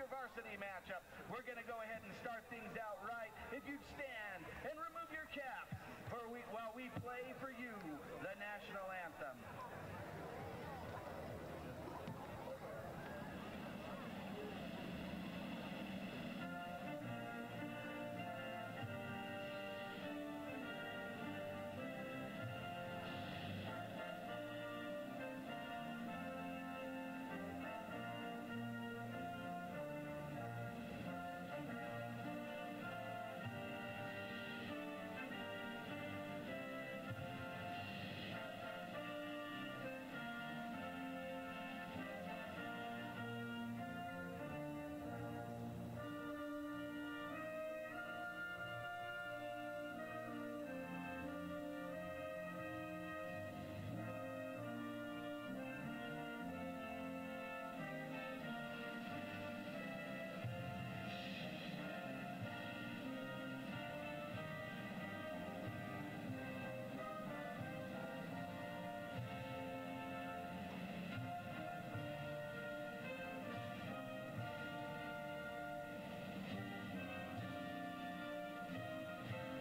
junior varsity matchup. We're going to go ahead and start things out right. If you'd stand and remove your caps while we play for you the national anthem.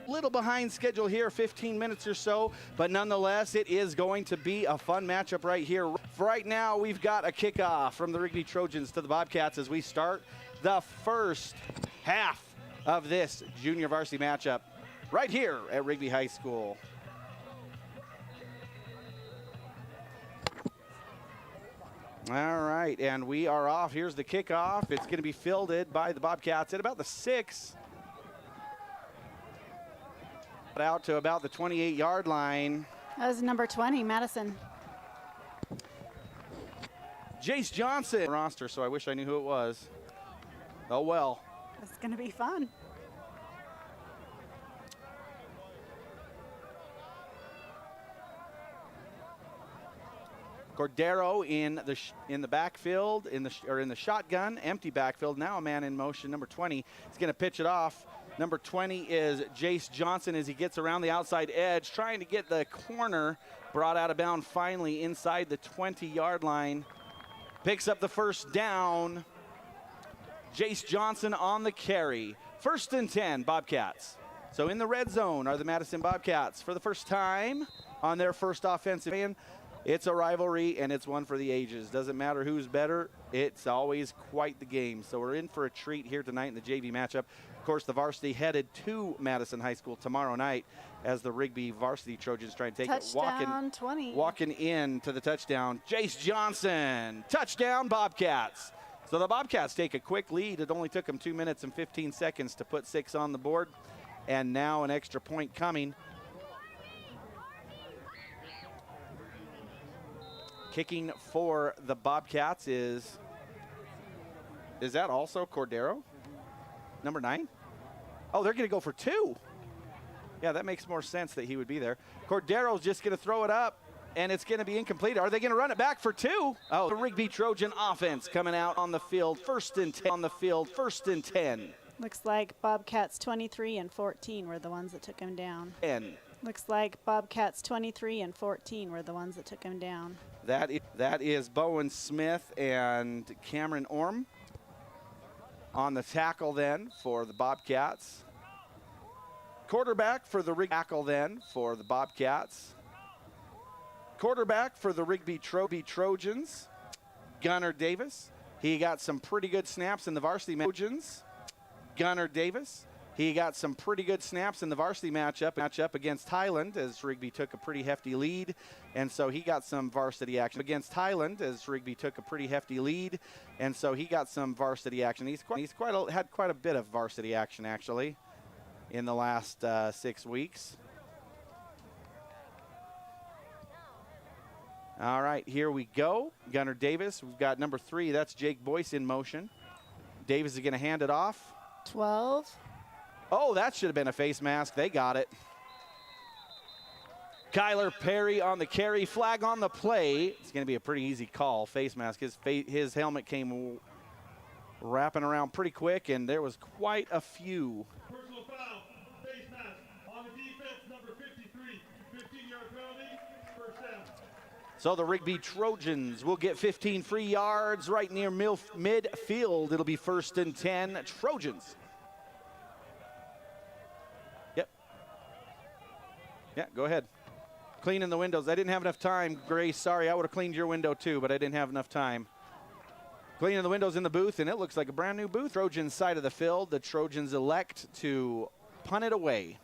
Little behind schedule here, 15 minutes or so, but nonetheless, it is going to be a fun matchup right here. For right now, we've got a kickoff from the Rigby Trojans to the Bobcats as we start the first half of this junior varsity matchup right here at Rigby High School. All right, and we are off. Here's the kickoff. It's going to be fielded by the Bobcats at about the 6. Out to about the 28-yard line. That was number 20, Madison. Jace Johnson. Roster, so I wish I knew who it was. Oh, well. It's going to be fun. Cordero in the backfield, in the shotgun, empty backfield. Now a man in motion, number 20. He's going to pitch it off. Number 20 is Jace Johnson as he gets around the outside edge, trying to get the corner brought out of bounds finally inside the 20-yard line. Picks up the first down. Jace Johnson on the carry. 1st and 10, Bobcats. So in the red zone are the Madison Bobcats for the first time on their first offensive end. It's a rivalry, and it's one for the ages. Doesn't matter who's better. It's always quite the game. So we're in for a treat here tonight in the JV matchup. Of course, the varsity headed to Madison High School tomorrow night as the Rigby varsity Trojans try and take touchdown, it. 20. Walking in to the touchdown. Jace Johnson, touchdown Bobcats. So the Bobcats take a quick lead. It only took them 2 minutes and 15 seconds to put 6 on the board. And now an extra point coming. Kicking for the Bobcats is that also Cordero? Number 9? Oh, they're going to go for 2. Yeah, that makes more sense that he would be there. Cordero's just going to throw it up, and it's going to be incomplete. Are they going to run it back for 2? Oh, the Rigby Trojan offense coming out on the field. 1st and 10 on the field. 1st and 10. Looks like Bobcats 23 and 14 were the ones that took him down. 10. Looks like Bobcats 23 and 14 were the ones that took him down. That is Bowen Smith and Cameron Orm on the tackle then for the Bobcats. Quarterback for the Rigby tackle then for the Bobcats. Quarterback for the Rigby Trojans, Gunnar Davis. He got some pretty good snaps in the varsity Trojans. Gunnar Davis. He got some pretty good snaps in the varsity matchup against Highland as Rigby took a pretty hefty lead. And so he got some varsity action against Highland as Rigby took a pretty hefty lead. And so he got some varsity action. He's had quite a bit of varsity action actually in the last 6 weeks. All right, here we go. Gunnar Davis. We've got number 3. That's Jake Boyce in motion. Davis is going to hand it off. 12. Oh, that should have been a face mask. They got it. Kyler Perry on the carry. Flag on the play. It's going to be a pretty easy call. Face mask. His helmet came wrapping around pretty quick, and there was quite a few. Personal foul. Face mask. On the defense, number 53. 15-yard penalty. First down. So the Rigby Trojans will get 15 free yards right near midfield. It'll be 1st and 10, Trojans. Yep. Yeah, go ahead. Cleaning the windows. I didn't have enough time, Grace. Sorry, I would have cleaned your window too, but I didn't have enough time. Cleaning the windows in the booth, and it looks like a brand new booth. Trojans side of the field. The Trojans elect to punt it away.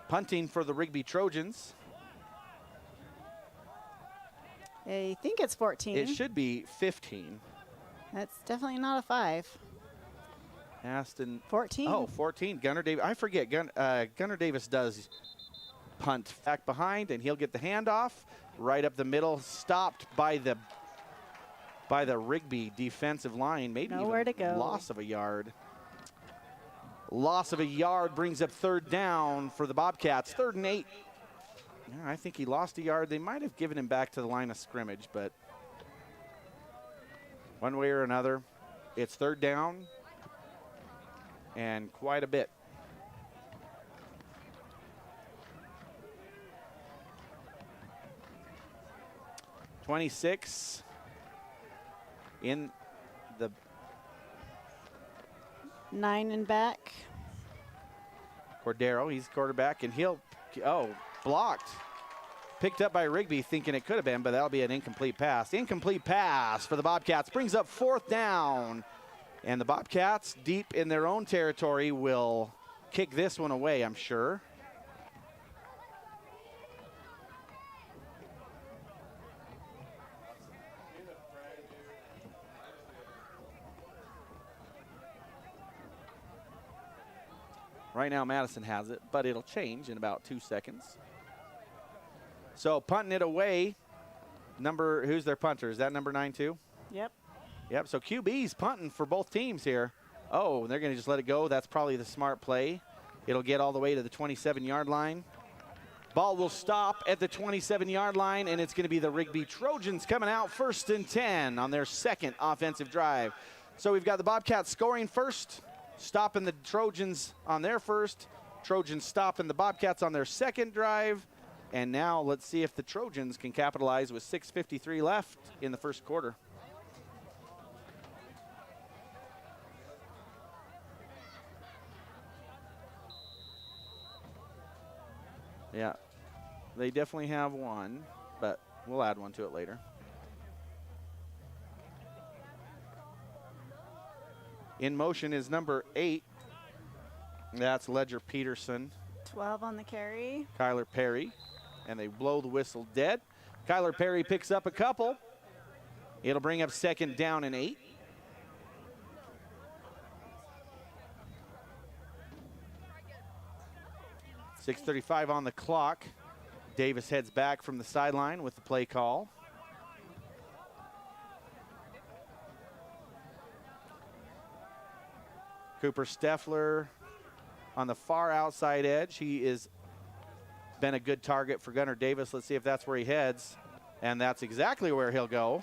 Punting for the Rigby Trojans. I think it's 14. It should be 15. That's definitely not a 5. Aston. 14. Oh, 14. Gunnar Davis. I forget. Gunnar Davis does punt back behind, and he'll get the handoff right up the middle. Stopped by the Rigby defensive line. Maybe nowhere to go. Loss of a yard. Loss of a yard brings up 3rd down for the Bobcats. 3rd and 8. Yeah, I think he lost a yard. They might have given him back to the line of scrimmage, but one way or another, it's 3rd down and quite a bit. .26 in the 9 and back. Cordero, he's quarterback, and he'll, blocked. Picked up by Rigby, thinking it could have been, but that'll be an incomplete pass. Incomplete pass for the Bobcats brings up 4th down. And the Bobcats, deep in their own territory, will kick this one away, I'm sure. Right now, Madison has it, but it'll change in about 2 seconds. So punting it away, who's their punter? Is that number 9 too? Yep. Yep, so QB's punting for both teams here. Oh, they're going to just let it go. That's probably the smart play. It'll get all the way to the 27-yard line. Ball will stop at the 27-yard line, and it's going to be the Rigby Trojans coming out 1st and 10 on their 2nd offensive drive. So we've got the Bobcats scoring first, stopping the Trojans on their first. Trojans stopping the Bobcats on their 2nd drive. And now let's see if the Trojans can capitalize with 6:53 left in the 1st quarter. Yeah, they definitely have one, but we'll add one to it later. In motion is number 8. That's Ledger Peterson. 12 on the carry. Kyler Perry, and they blow the whistle dead. Kyler Perry picks up a couple. It'll bring up 2nd down and 8. .6:35 on the clock. Davis heads back from the sideline with the play call. Cooper Steffler on the far outside edge. He is been a good target for Gunnar Davis. Let's see if that's where he heads. And that's exactly where he'll go.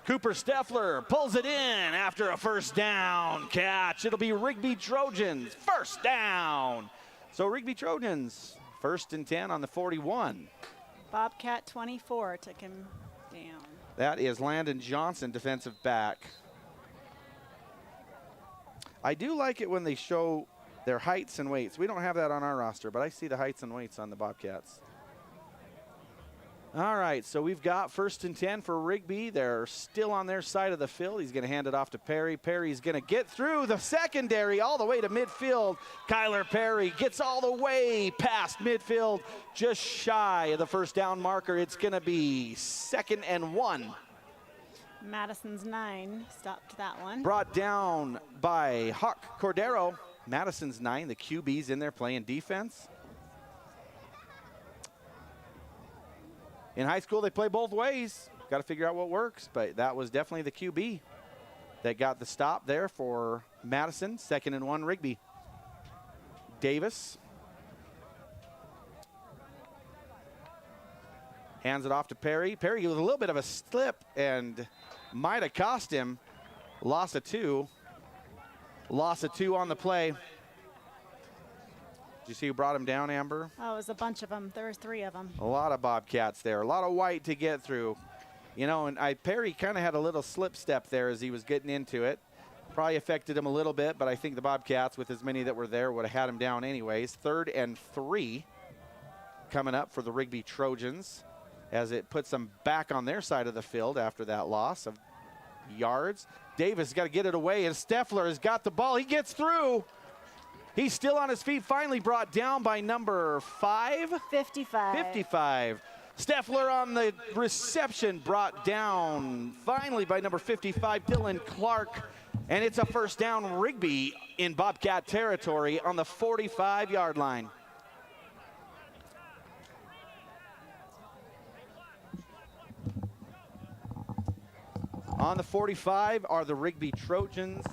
Cooper Steffler pulls it in after a 1st down catch. It'll be Rigby Trojans, 1st down. So Rigby Trojans, 1st and 10 on the 41. Bobcat 24 took him down. That is Landon Johnson, defensive back. I do like it when they show their heights and weights. We don't have that on our roster, but I see the heights and weights on the Bobcats. All right, so we've got 1st and 10 for Rigby. They're still on their side of the field. He's going to hand it off to Perry. Perry's going to get through the secondary all the way to midfield. Kyler Perry gets all the way past midfield, just shy of the 1st down marker. It's going to be 2nd and 1. Madison's 9 stopped that one. Brought down by Hawk Cordero. Madison's 9, the QB's in there playing defense. In high school, they play both ways. Got to figure out what works, but that was definitely the QB that got the stop there for Madison. 2nd and 1, Rigby. Davis hands it off to Perry. Perry with a little bit of a slip and might have cost him. Loss of 2. Loss of 2 on the play. Did you see who brought him down, Amber? Oh, it was a bunch of them. There were 3 of them. A lot of Bobcats there. A lot of white to get through. You know, and Perry kind of had a little slip step there as he was getting into it. Probably affected him a little bit, but I think the Bobcats, with as many that were there, would have had him down anyways. 3rd and 3 coming up for the Rigby Trojans as it puts them back on their side of the field after that loss of yards. Davis got to get it away, and Steffler has got the ball. He gets through. He's still on his feet, finally brought down by number 5? 55. 55. Steffler on the reception, brought down finally by number 55, Dylan Clark. And it's a first down, Rigby in Bobcat territory on the 45-yard line. On the 45 are the Rigby Trojans.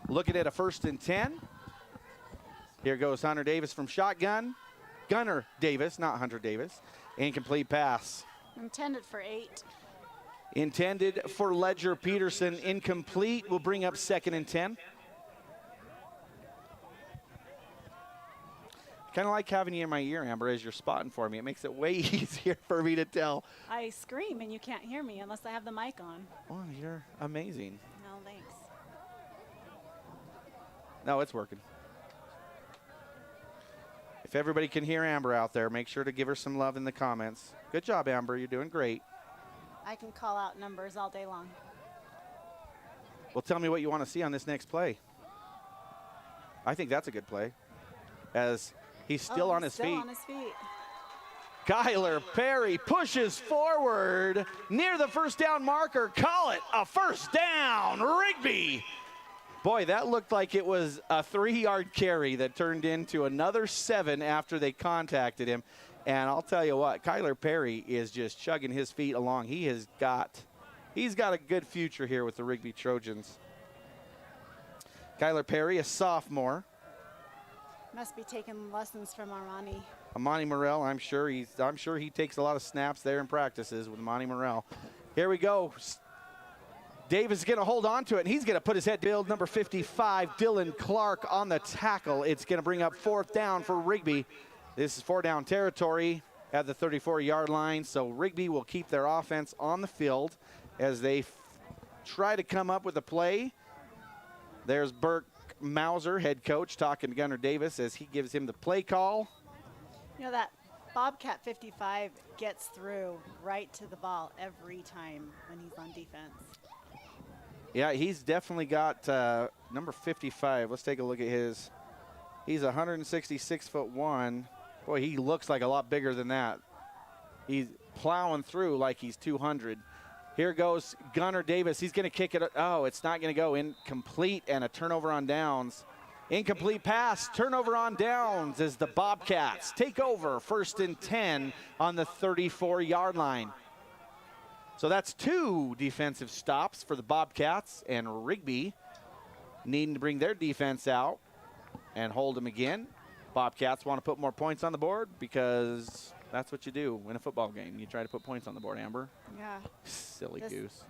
Looking at a 1st and 10. Here goes Hunter Davis from shotgun. Gunner Davis, not Hunter Davis. Incomplete pass. Intended for 8. Intended for Ledger Peterson. Incomplete. Will bring up 2nd and 10. Kind of like having you in my ear, Amber, as you're spotting for me. It makes it way easier for me to tell. I scream and you can't hear me unless I have the mic on. Oh, you're amazing. No, thanks. No, it's working. If everybody can hear Amber out there, make sure to give her some love in the comments. Good job, Amber. You're doing great. I can call out numbers all day long. Well, tell me what you want to see on this next play. I think that's a good play. As he's still on his feet. On his feet. Kyler Perry pushes forward near the 1st down marker. Call it a 1st down, Rigby. Boy, that looked like it was a 3-yard carry that turned into another 7 after they contacted him. And I'll tell you what, Kyler Perry is just chugging his feet along. He's got a good future here with the Rigby Trojans. Kyler Perry, a sophomore. Must be taking lessons from Armani. Amani Morrell, I'm sure he takes a lot of snaps there and practices with Amani Morrell. Here we go. Davis is going to hold on to it, and he's going to put his head build. Number 55, Dylan Clark on the tackle. It's going to bring up 4th down for Rigby. This is 4-down territory at the 34-yard line, so Rigby will keep their offense on the field as they try to come up with a play. There's Burke Mauser, head coach, talking to Gunner Davis as he gives him the play call. You know, that Bobcat 55 gets through right to the ball every time when he's on defense. Yeah, he's definitely got number 55. Let's take a look at his. He's 166'1". Boy, he looks like a lot bigger than that. He's plowing through like he's 200. Here goes Gunner Davis. He's going to kick it. Oh, it's not going to go. Incomplete, and a turnover on downs. Incomplete pass, turnover on downs as the Bobcats take over 1st and 10 on the 34-yard line. So that's 2 defensive stops for the Bobcats, and Rigby needing to bring their defense out and hold them again. Bobcats want to put more points on the board because that's what you do in a football game. You try to put points on the board, Amber. Yeah. Silly goose.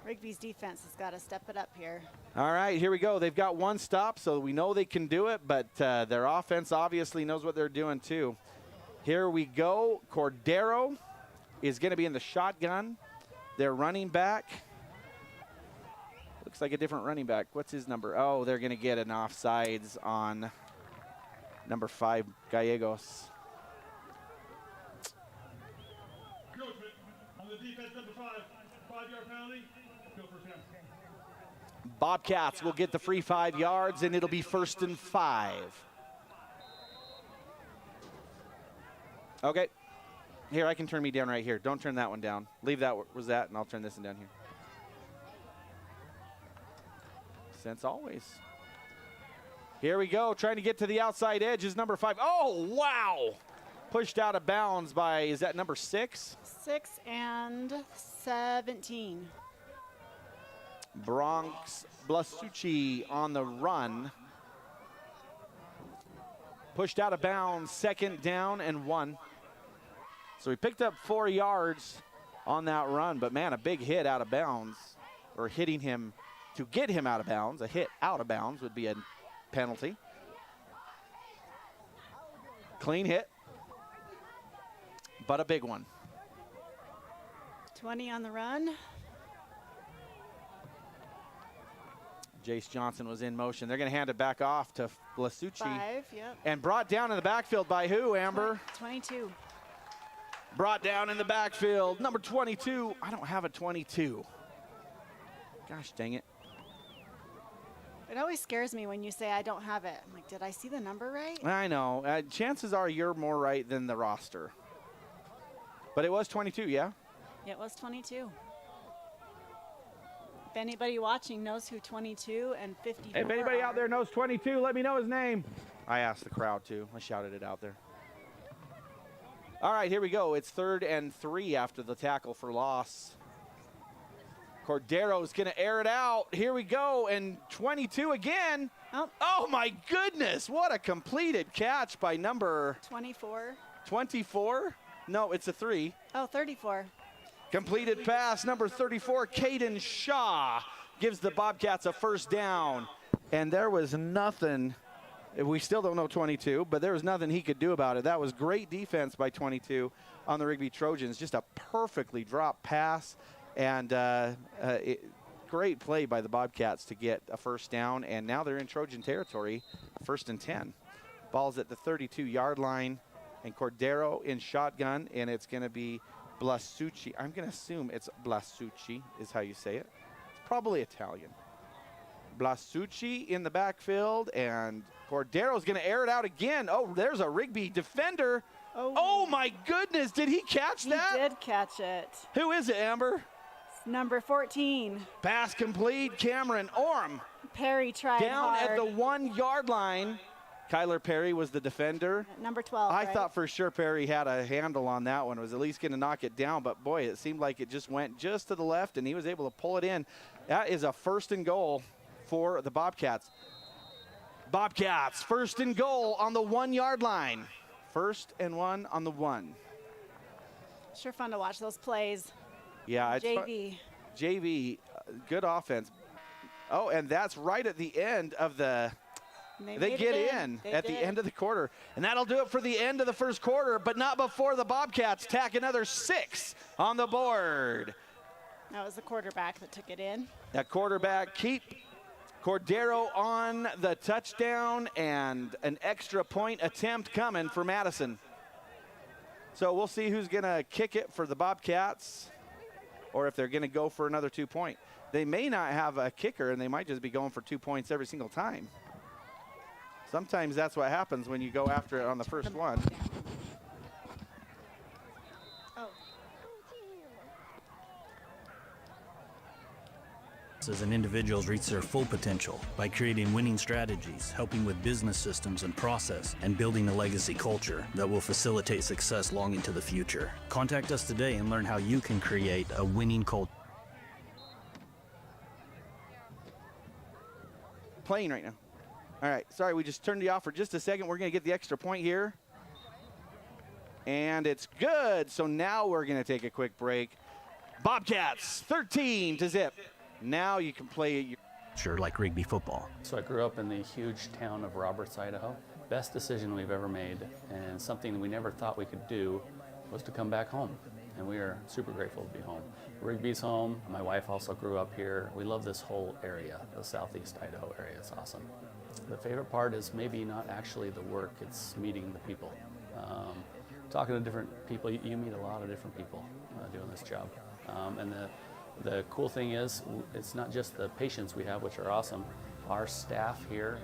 Rigby's defense has got to step it up here. All right, here we go. They've got 1 stop, so we know they can do it, but their offense obviously knows what they're doing too. Here we go. Cordero is going to be in the shotgun. Their running back. Looks like a different running back. What's his number? Oh, they're going to get an offsides on number 5, Gallegos. Encroachment on the defense, number 5. 5-yard penalty. Go first down. Bobcats will get the free 5 yards, and it'll be 1st and 5. Okay. Here, I can turn me down right here. Don't turn that one down. Leave that where was that, and I'll turn this one down here. Since always. Here we go. Trying to get to the outside edge is number 5. Oh, wow. Pushed out of bounds by, is that number 6? 6 and 17. Bronx Blasucci on the run. Pushed out of bounds, 2nd down and 1. So he picked up 4 yards on that run. But, man, a big hit out of bounds, or hitting him to get him out of bounds. A hit out of bounds would be a penalty. Clean hit, but a big one. 20 on the run. Jace Johnson was in motion. They're going to hand it back off to Blasucci. 5, yep. And brought down in the backfield by who, Amber? 22. Brought down in the backfield, number 22. I don't have a 22. Gosh dang it. It always scares me when you say I don't have it. I'm like, did I see the number right? I know. Chances are you're more right than the roster. But it was 22, yeah? It was 22. If anybody watching knows who 22 and 54 If anybody are. out there knows 22, let me know his name. I asked the crowd too. I shouted it out there. All right, here we go. It's 3rd and 3 after the tackle for loss. Cordero's going to air it out. Here we go, and 22 again. Oh, my goodness. What a completed catch by number 24. 24? No, it's a 3. Oh, 34. Completed pass, number 34, Caden Shaw, gives the Bobcats a first down. And there was nothing, we still don't know 22, but there was nothing he could do about it. That was great defense by 22 on the Rigby Trojans. Just a perfectly dropped pass, and great play by the Bobcats to get a first down. And now they're in Trojan territory, 1st and 10. Ball's at the 32-yard line, and Cordero in shotgun, and it's going to be Blasucci. I'm going to assume it's Blasucci is how you say it. It's probably Italian. Blasucci in the backfield, and Cordero's going to air it out again. Oh, there's a Rigby defender. Oh my goodness, did he catch that? He did catch it. Who is it, Amber? It's number 14. Pass complete, Cameron Orm. Perry tried Down hard. at the 1-yard line. Kyler Perry was the defender. Number 12, I right? thought for sure Perry had a handle on that one, was at least going to knock it down, but boy, it seemed like it just went just to the left, and he was able to pull it in. That is a 1st and goal for the Bobcats. Bobcats, 1st and goal on the 1-yard line. 1st and 1 on the 1. Sure fun to watch those plays. Yeah, it's JV. JV, good offense. Oh, and that's right at the end of the... They get in at the end of the quarter. And that'll do it for the end of the first quarter, but not before the Bobcats tack another 6 on the board. That was the quarterback that took it in. That quarterback keep Cordero on the touchdown, and an extra point attempt coming for Madison. So we'll see who's going to kick it for the Bobcats, or if they're going to go for another 2-point. They may not have a kicker, and they might just be going for 2 points every single time. Sometimes that's what happens when you go after it on the first one. Oh. As an individuals reach their full potential by creating winning strategies, helping with business systems and process, and building a legacy culture that will facilitate success long into the future. Contact us today and learn how you can create a winning culture. Playing right now. All right, sorry, we just turned you off for just a second. We're going to get the extra point here. And it's good. So now we're going to take a quick break. Bobcats, 13-0. Now you can play Sure, like Rigby football. So I grew up in the huge town of Roberts, Idaho. Best decision we've ever made, and something we never thought we could do was to come back home. And we are super grateful to be home. Rigby's home. My wife also grew up here. We love this whole area, the southeast Idaho area. It's awesome. The favorite part is maybe not actually the work, it's meeting the people. Talking to different people, you meet a lot of different people doing this job. And the cool thing is, it's not just the patients we have, which are awesome. Our staff here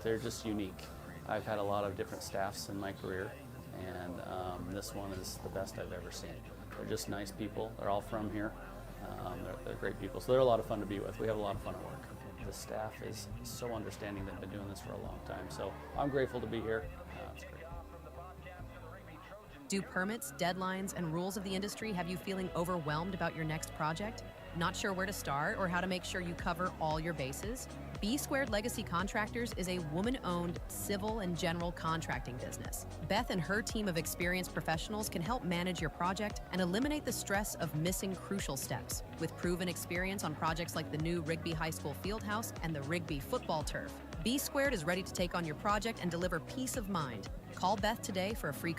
they're just unique. I've had a lot of different staffs in my career, and this one is the best I've ever seen. They're just nice people. They're all from here. They're great people. So they're a lot of fun to be with. We have a lot of fun at work. The staff is so understanding. They've been doing this for a long time. So I'm grateful to be here. It's great. Do permits, deadlines, and rules of the industry have you feeling overwhelmed about your next project? Not sure where to start or how to make sure you cover all your bases? B Squared Legacy Contractors is a woman-owned civil and general contracting business. Beth and her team of experienced professionals can help manage your project and eliminate the stress of missing crucial steps. With proven experience on projects like the new Rigby High School Fieldhouse and the Rigby football turf, B Squared is ready to take on your project and deliver peace of mind. Call Beth today for a free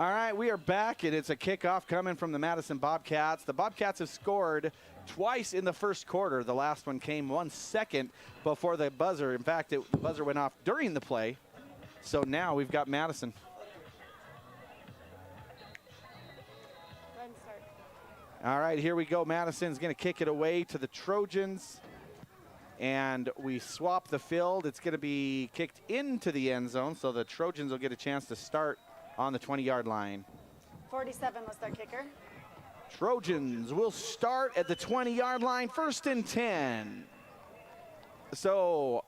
All right, we are back, and it's a kickoff coming from the Madison Bobcats. The Bobcats have scored twice in the first quarter. The last one came 1 second before the buzzer. In fact, the buzzer went off during the play. So now we've got Madison. Run start. All right, here we go. Madison's going to kick it away to the Trojans. And we swap the field. It's going to be kicked into the end zone, so the Trojans will get a chance to start on the 20-yard line. 47 was their kicker. Trojans will start at the 20-yard line, 1st and 10. So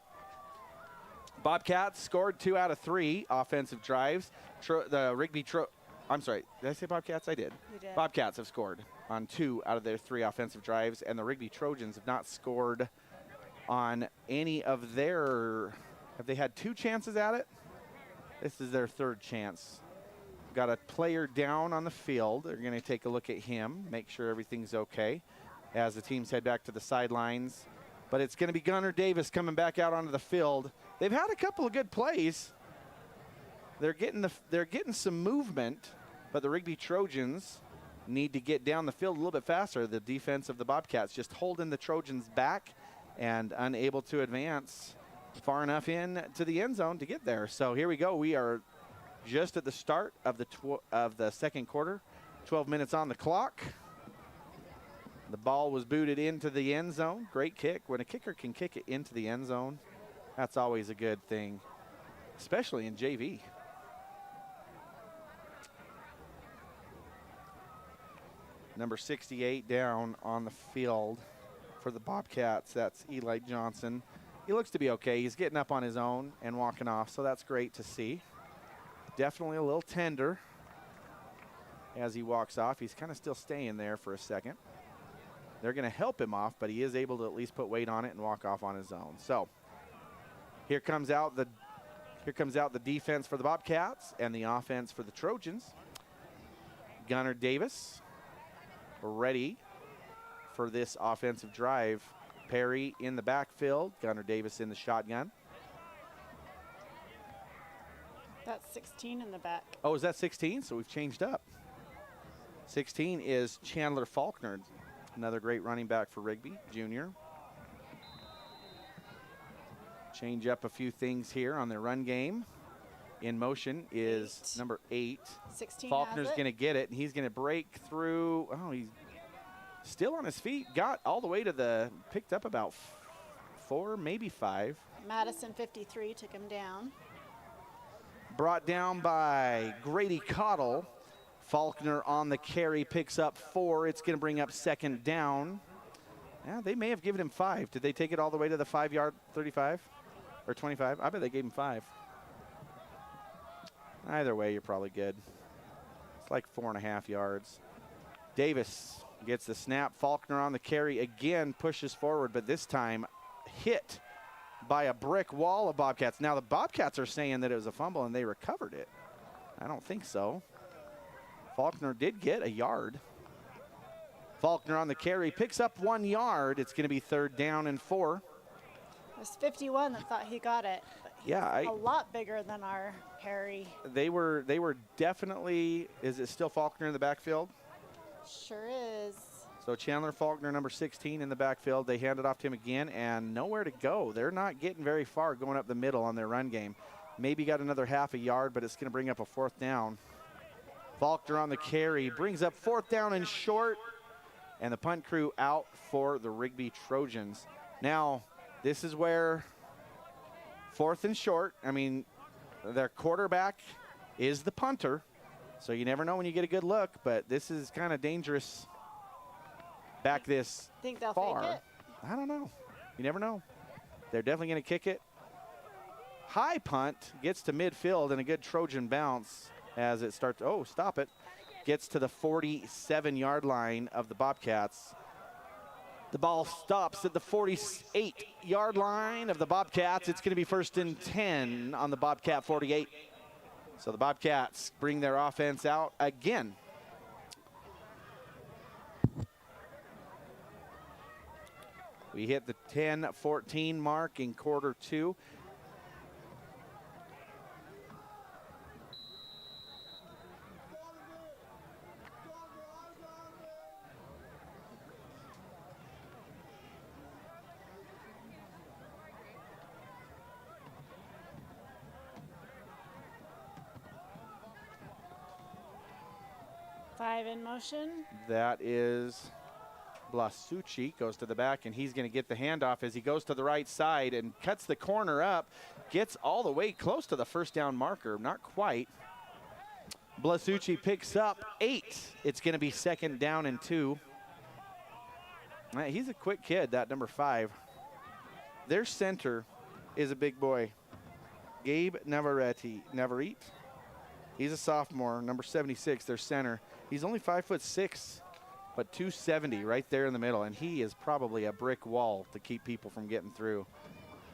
Bobcats scored 2 out of 3 offensive drives. I'm sorry, did I say Bobcats? I did. You did. Bobcats have scored on 2 out of their 3 offensive drives, and the Rigby Trojans have not scored on any of their, have they had 2 chances at it? This is their 3rd chance. Got a player down on the field. They're going to take a look at him, make sure everything's okay as the teams head back to the sidelines. But it's going to be Gunnar Davis coming back out onto the field. They've had a couple of good plays. They're getting some movement, but the Rigby Trojans need to get down the field a little bit faster. The defense of the Bobcats just holding the Trojans back and unable to advance far enough in to the end zone to get there. So here we go. We are just at the start of the second quarter. 12 minutes on the clock. The ball was booted into the end zone. Great kick. When a kicker can kick it into the end zone, that's always a good thing, especially in JV. Number 68 down on the field for the Bobcats. That's Eli Johnson. He looks to be okay. He's getting up on his own and walking off, so that's great to see. Definitely a little tender as he walks off. He's kind of still staying there for a second. They're going to help him off, but he is able to at least put weight on it and walk off on his own. So here comes out the defense for the Bobcats and the offense for the Trojans. Gunnar Davis ready for this offensive drive. Perry in the backfield, Gunnar Davis in the shotgun. That's 16 in the back. Oh, is that 16? So we've changed up. 16 is Chandler Faulkner, another great running back for Rigby, junior. Change up a few things here on their run game. In motion is number 8. 16 Faulkner's has it. going to get it, and he's going to break through. Oh, he's still on his feet. Got all the way to the, picked up about 4, maybe 5. Madison 53 took him down. Brought down by Grady Cottle. Faulkner on the carry, picks up 4. It's going to bring up 2nd down. Yeah, they may have given him 5. Did they take it all the way to the 5-yard 35 or 25? I bet they gave him 5. Either way, you're probably good. It's like 4.5 yards. Davis gets the snap. Faulkner on the carry again, pushes forward, but this time hit by a brick wall of Bobcats. Now the Bobcats are saying that it was a fumble and they recovered it. I don't think so. Faulkner did get a yard. Faulkner on the carry, picks up 1 yard. It's going to be 3rd down and 4. It was 51 that thought he got it. But Yeah, a lot bigger than our Perry. They were definitely. Is it still Faulkner in the backfield? Sure is. So Chandler Faulkner, number 16 in the backfield. They hand it off to him again, and nowhere to go. They're not getting very far going up the middle on their run game. Maybe got another half a yard, but it's going to bring up a 4th down. Faulkner on the carry, brings up 4th down and short, and the punt crew out for the Rigby Trojans. Now, this is where 4th and short, I mean, their quarterback is the punter, so you never know when you get a good look, but this is kind of dangerous. Back this Think they'll far. fake it? I don't know. You never know. They're definitely going to kick it. high punt, gets to midfield, and a good Trojan bounce as it starts. Oh, stop it. Gets to the 47-yard line of the Bobcats. The ball stops at the 48-yard line of the Bobcats. It's going to be 1st and 10 on the Bobcat 48. So the Bobcats bring their offense out again. We hit the 10-14 mark in quarter 2. Five in motion. That is Blasucci, goes to the back, and he's going to get the handoff as he goes to the right side and cuts the corner up, gets all the way close to the first down marker, not quite. Blasucci picks up 8. It's going to be 2nd down and 2. He's a quick kid, that number 5. Their center is a big boy, Gabe Navarrete. He's a sophomore, number 76, their center. He's only 5'6", but 270 right there in the middle, and he is probably a brick wall to keep people from getting through.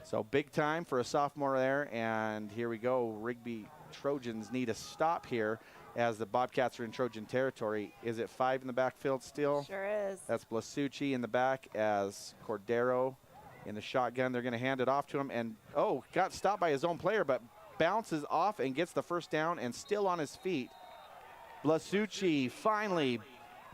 So big time for a sophomore there, and here we go. Rigby Trojans need a stop here as the Bobcats are in Trojan territory. Is it 5 in the backfield still? Sure is. That's Blasucci in the back as Cordero in the shotgun. They're going to hand it off to him, and got stopped by his own player, but bounces off and gets the first down and still on his feet. Blasucci finally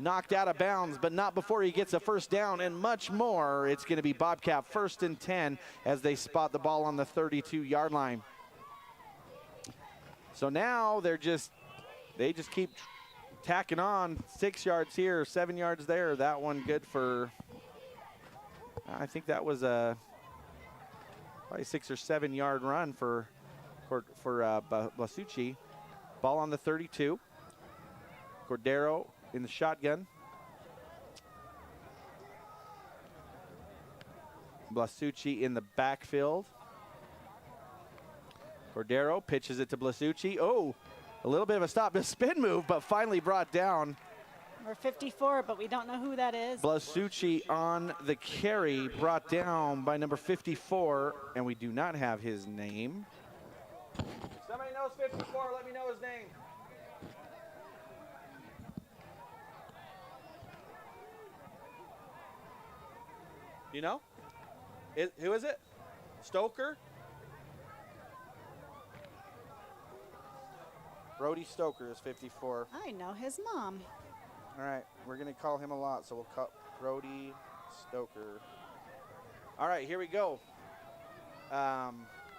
knocked out of bounds, but not before he gets a first down and much more. It's going to be Bobcat 1st and 10 as they spot the ball on the 32-yard line. So now they just keep tacking on. 6 yards here, 7 yards there. That one good for, I think that was a probably 6 or 7 yard run for Blasucci. Ball on the 32. Cordero in the shotgun. Blasucci in the backfield. Cordero pitches it to Blasucci. Oh, a little bit of a stop, a spin move, but finally brought down. We're 54, but we don't know who that is. Blasucci on the carry, brought down by number 54, and we do not have his name. If somebody knows 54, let me know his name. You know? Who is it? Stoker? Brody Stoker is 54. I know his mom. All right, we're going to call him a lot, so we'll call Brody Stoker. All right, here we go. I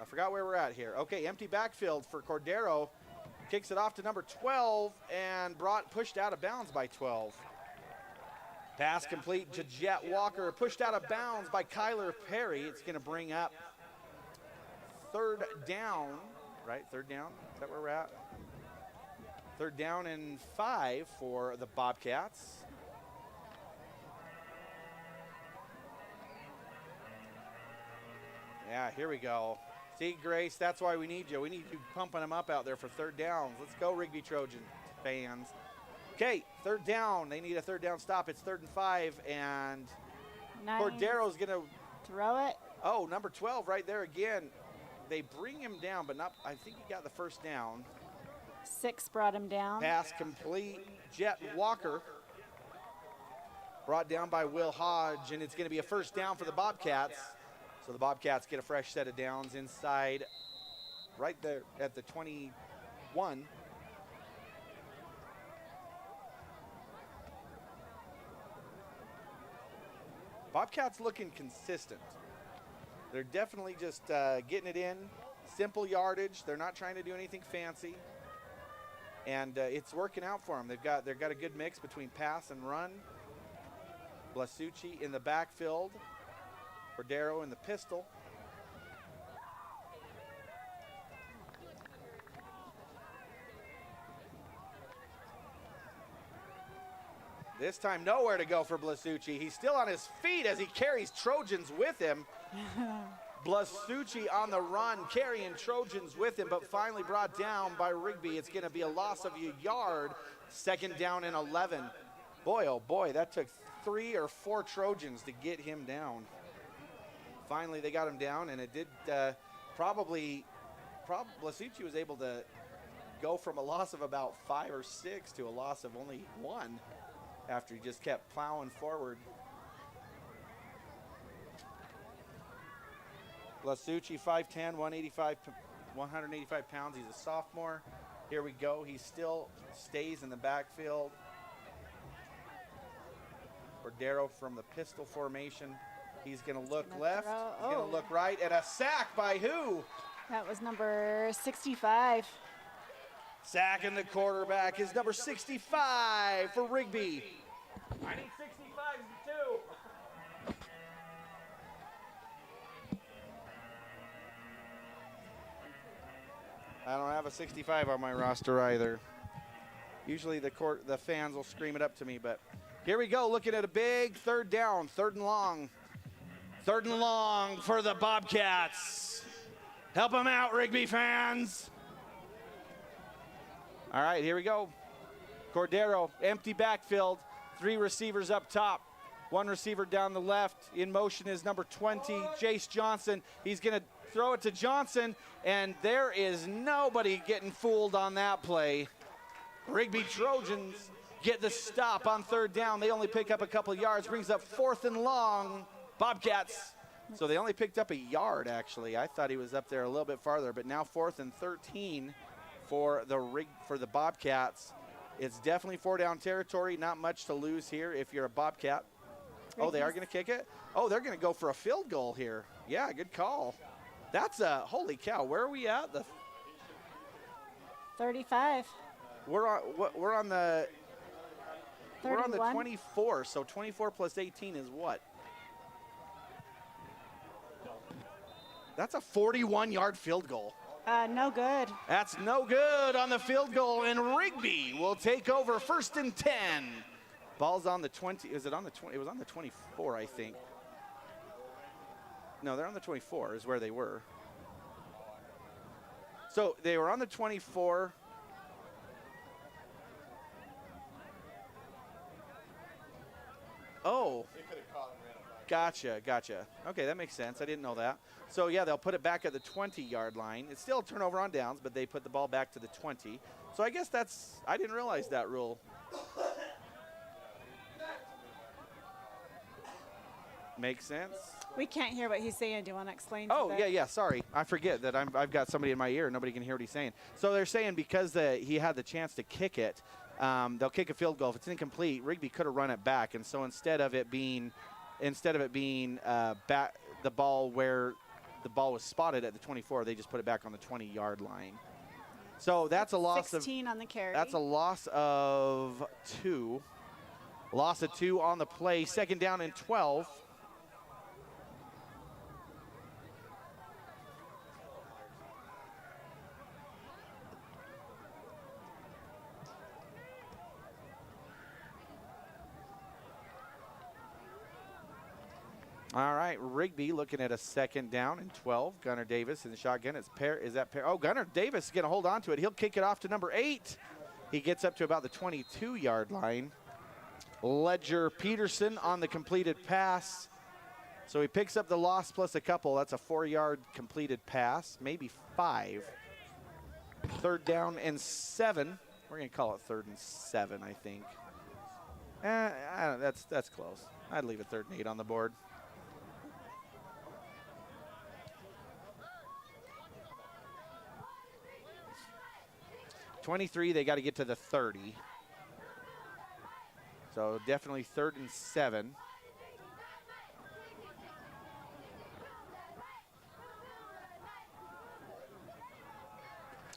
forgot where we're at here. Okay, empty backfield for Cordero. Kicks it off to number 12 and pushed out of bounds by 12. Pass complete to Jet Walker, pushed out of bounds by Kyler Perry. It's going to bring up 3rd down, right? 3rd down, is that where we're at? 3rd down and 5 for the Bobcats. Yeah, here we go. See, Grace, that's why we need you. We need you pumping them up out there for 3rd downs. Let's go, Rigby Trojan fans. Okay, 3rd down. They need a 3rd down stop. It's 3rd and 5, and Cordero's going to throw it. Oh, number 12 right there again. They bring him down, but not. I think he got the first down. 6 brought him down. Pass complete. Jet Walker brought down by Will Hodge, and it's going to be a first down for the Bobcats. So the Bobcats get a fresh set of downs inside right there at the 21. Bobcats looking consistent. They're definitely just getting it in. Simple yardage. They're not trying to do anything fancy. And it's working out for them. They've got a good mix between pass and run. Blasucci in the backfield. Cordero in the pistol. This time nowhere to go for Blasucci. He's still on his feet as he carries Trojans with him. Blasucci on the run, carrying Trojans with him, but finally brought down by Rigby. It's going to be a loss of a yard, 2nd down and 11. Boy, oh boy, that took 3 or 4 Trojans to get him down. Finally, they got him down, and it did Blasucci was able to go from a loss of about 5 or 6 to a loss of only 1 after he just kept plowing forward. Blasucci, 5'10", 185 pounds. He's a sophomore. Here we go. He still stays in the backfield. Cordero from the pistol formation. He's going to look left. He's going to look right. And a sack by who? That was number 65. Sacking the quarterback is number 65 for Rigby. I need 65s too. I don't have a 65 on my roster either. Usually the fans will scream it up to me, but here we go, looking at a big 3rd down, 3rd and long. 3rd and long for the Bobcats. Help them out, Rigby fans. All right, here we go. Cordero, empty backfield, 3 receivers up top, 1 receiver down the left. In motion is number 20, Jace Johnson. He's going to throw it to Johnson, and there is nobody getting fooled on that play. Rigby Trojans get the stop on 3rd down. They only pick up a couple yards, brings up 4th and long, Bobcats. So they only picked up a yard, actually. I thought he was up there a little bit farther, but now 4th and 13 for the Bobcats. It's definitely 4-down territory, not much to lose here if you're a Bobcat. Oh, they are going to kick it? Oh, they're going to go for a field goal here. Yeah, good call. That's a, holy cow, where are we at? 35. We're on the 31. 24, so 24 plus 18 is what? That's a 41-yard field goal. No good. That's no good on the field goal, and Rigby will take over 1st and 10. Ball's on the 20. Is it on the 20? It was on the 24, I think. No, they're on the 24 is where they were. So they were on the 24. Oh. Gotcha. Okay, that makes sense. I didn't know that. So, yeah, they'll put it back at the 20-yard line. It's still a turnover on downs, but they put the ball back to the 20. So I guess I didn't realize that rule. Makes sense. We can't hear what he's saying. Do you want to explain? Oh, yeah, sorry. I forget that I've got somebody in my ear. Nobody can hear what he's saying. So they're saying because he had the chance to kick it, they'll kick a field goal. If it's incomplete, Rigby could have run it back. And so instead of it being back the ball where the ball was spotted at the 24, they just put it back on the 20-yard line. So that's a loss 16 on the carry. That's a loss of 2. Loss of 2 on the play. 2nd down and 12. All right, Rigby looking at a 2nd down and 12. Gunnar Davis in the shotgun. Oh, Gunnar Davis is going to hold on to it. He'll kick it off to number 8. He gets up to about the 22-yard line. Ledger Peterson on the completed pass. So he picks up the loss plus a couple. That's a 4-yard completed pass, maybe 5. 3rd down and 7. We're going to call it 3rd and 7, I think. That's close. I'd leave it 3rd and 8 on the board. .23, they got to get to the 30. So definitely 3rd and 7.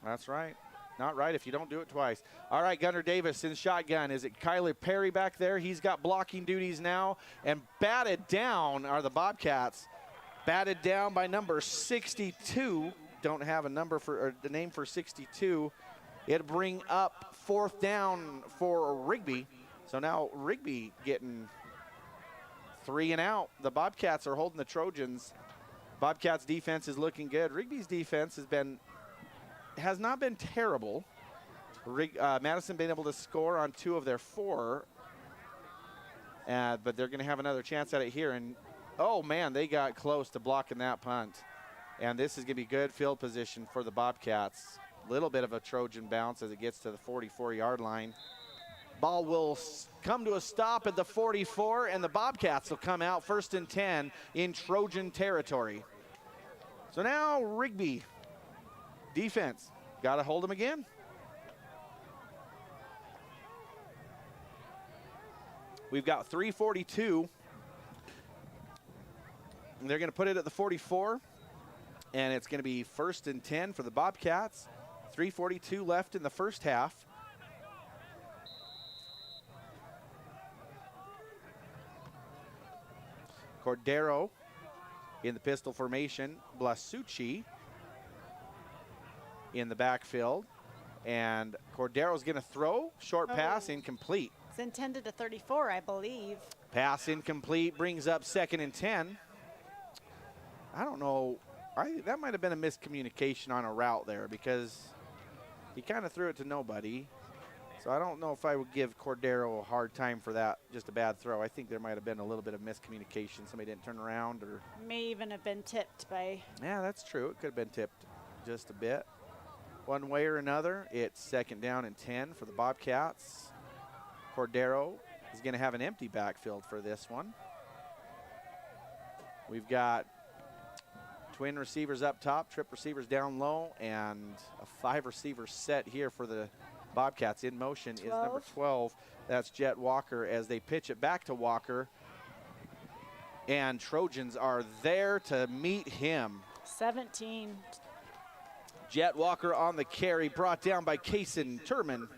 That's right. Not right if you don't do it twice. All right, Gunnar Davis in shotgun. Is it Kyler Perry back there? He's got blocking duties now. And batted down are the Bobcats. Batted down by number 62. Don't have a number or the name for 62. It'll bring up 4th down for Rigby. So now Rigby getting 3 and out. The Bobcats are holding the Trojans Bobcats defense is looking good. Rigby's defense has not been terrible. Madison been able to score on 2 of their 4. But they're going to have another chance at it here. And, oh, man, they got close to blocking that punt. And this is going to be good field position for the Bobcats. Little bit of a Trojan bounce as it gets to the 44-yard line. Ball will come to a stop at the 44, and the Bobcats will come out 1st and 10 in Trojan territory. So now Rigby defense. Got to hold them again. We've got 3:42. They're going to put it at the 44, and it's going to be 1st and 10 for the Bobcats. 3:42 left in the first half. Cordero in the pistol formation. Blasucci in the backfield. And Cordero's going to throw. Short pass, incomplete. It's intended to 34, I believe. Pass incomplete, brings up 2nd and 10. I don't know. That might have been a miscommunication on a route there because he kind of threw it to nobody. So I don't know if I would give Cordero a hard time for that, just a bad throw. I think there might have been a little bit of miscommunication. Somebody didn't turn around or. May even have been tipped by. Yeah, that's true. It could have been tipped just a bit. One way or another, it's 2nd down and 10 for the Bobcats. Cordero is going to have an empty backfield for this one. We've got twin receivers up top, trip receivers down low, and a 5-receiver set here for the Bobcats. In motion 12. Is number 12. That's Jet Walker as they pitch it back to Walker. And Trojans are there to meet him. 17. Jet Walker on the carry, brought down by Kaysen Turman.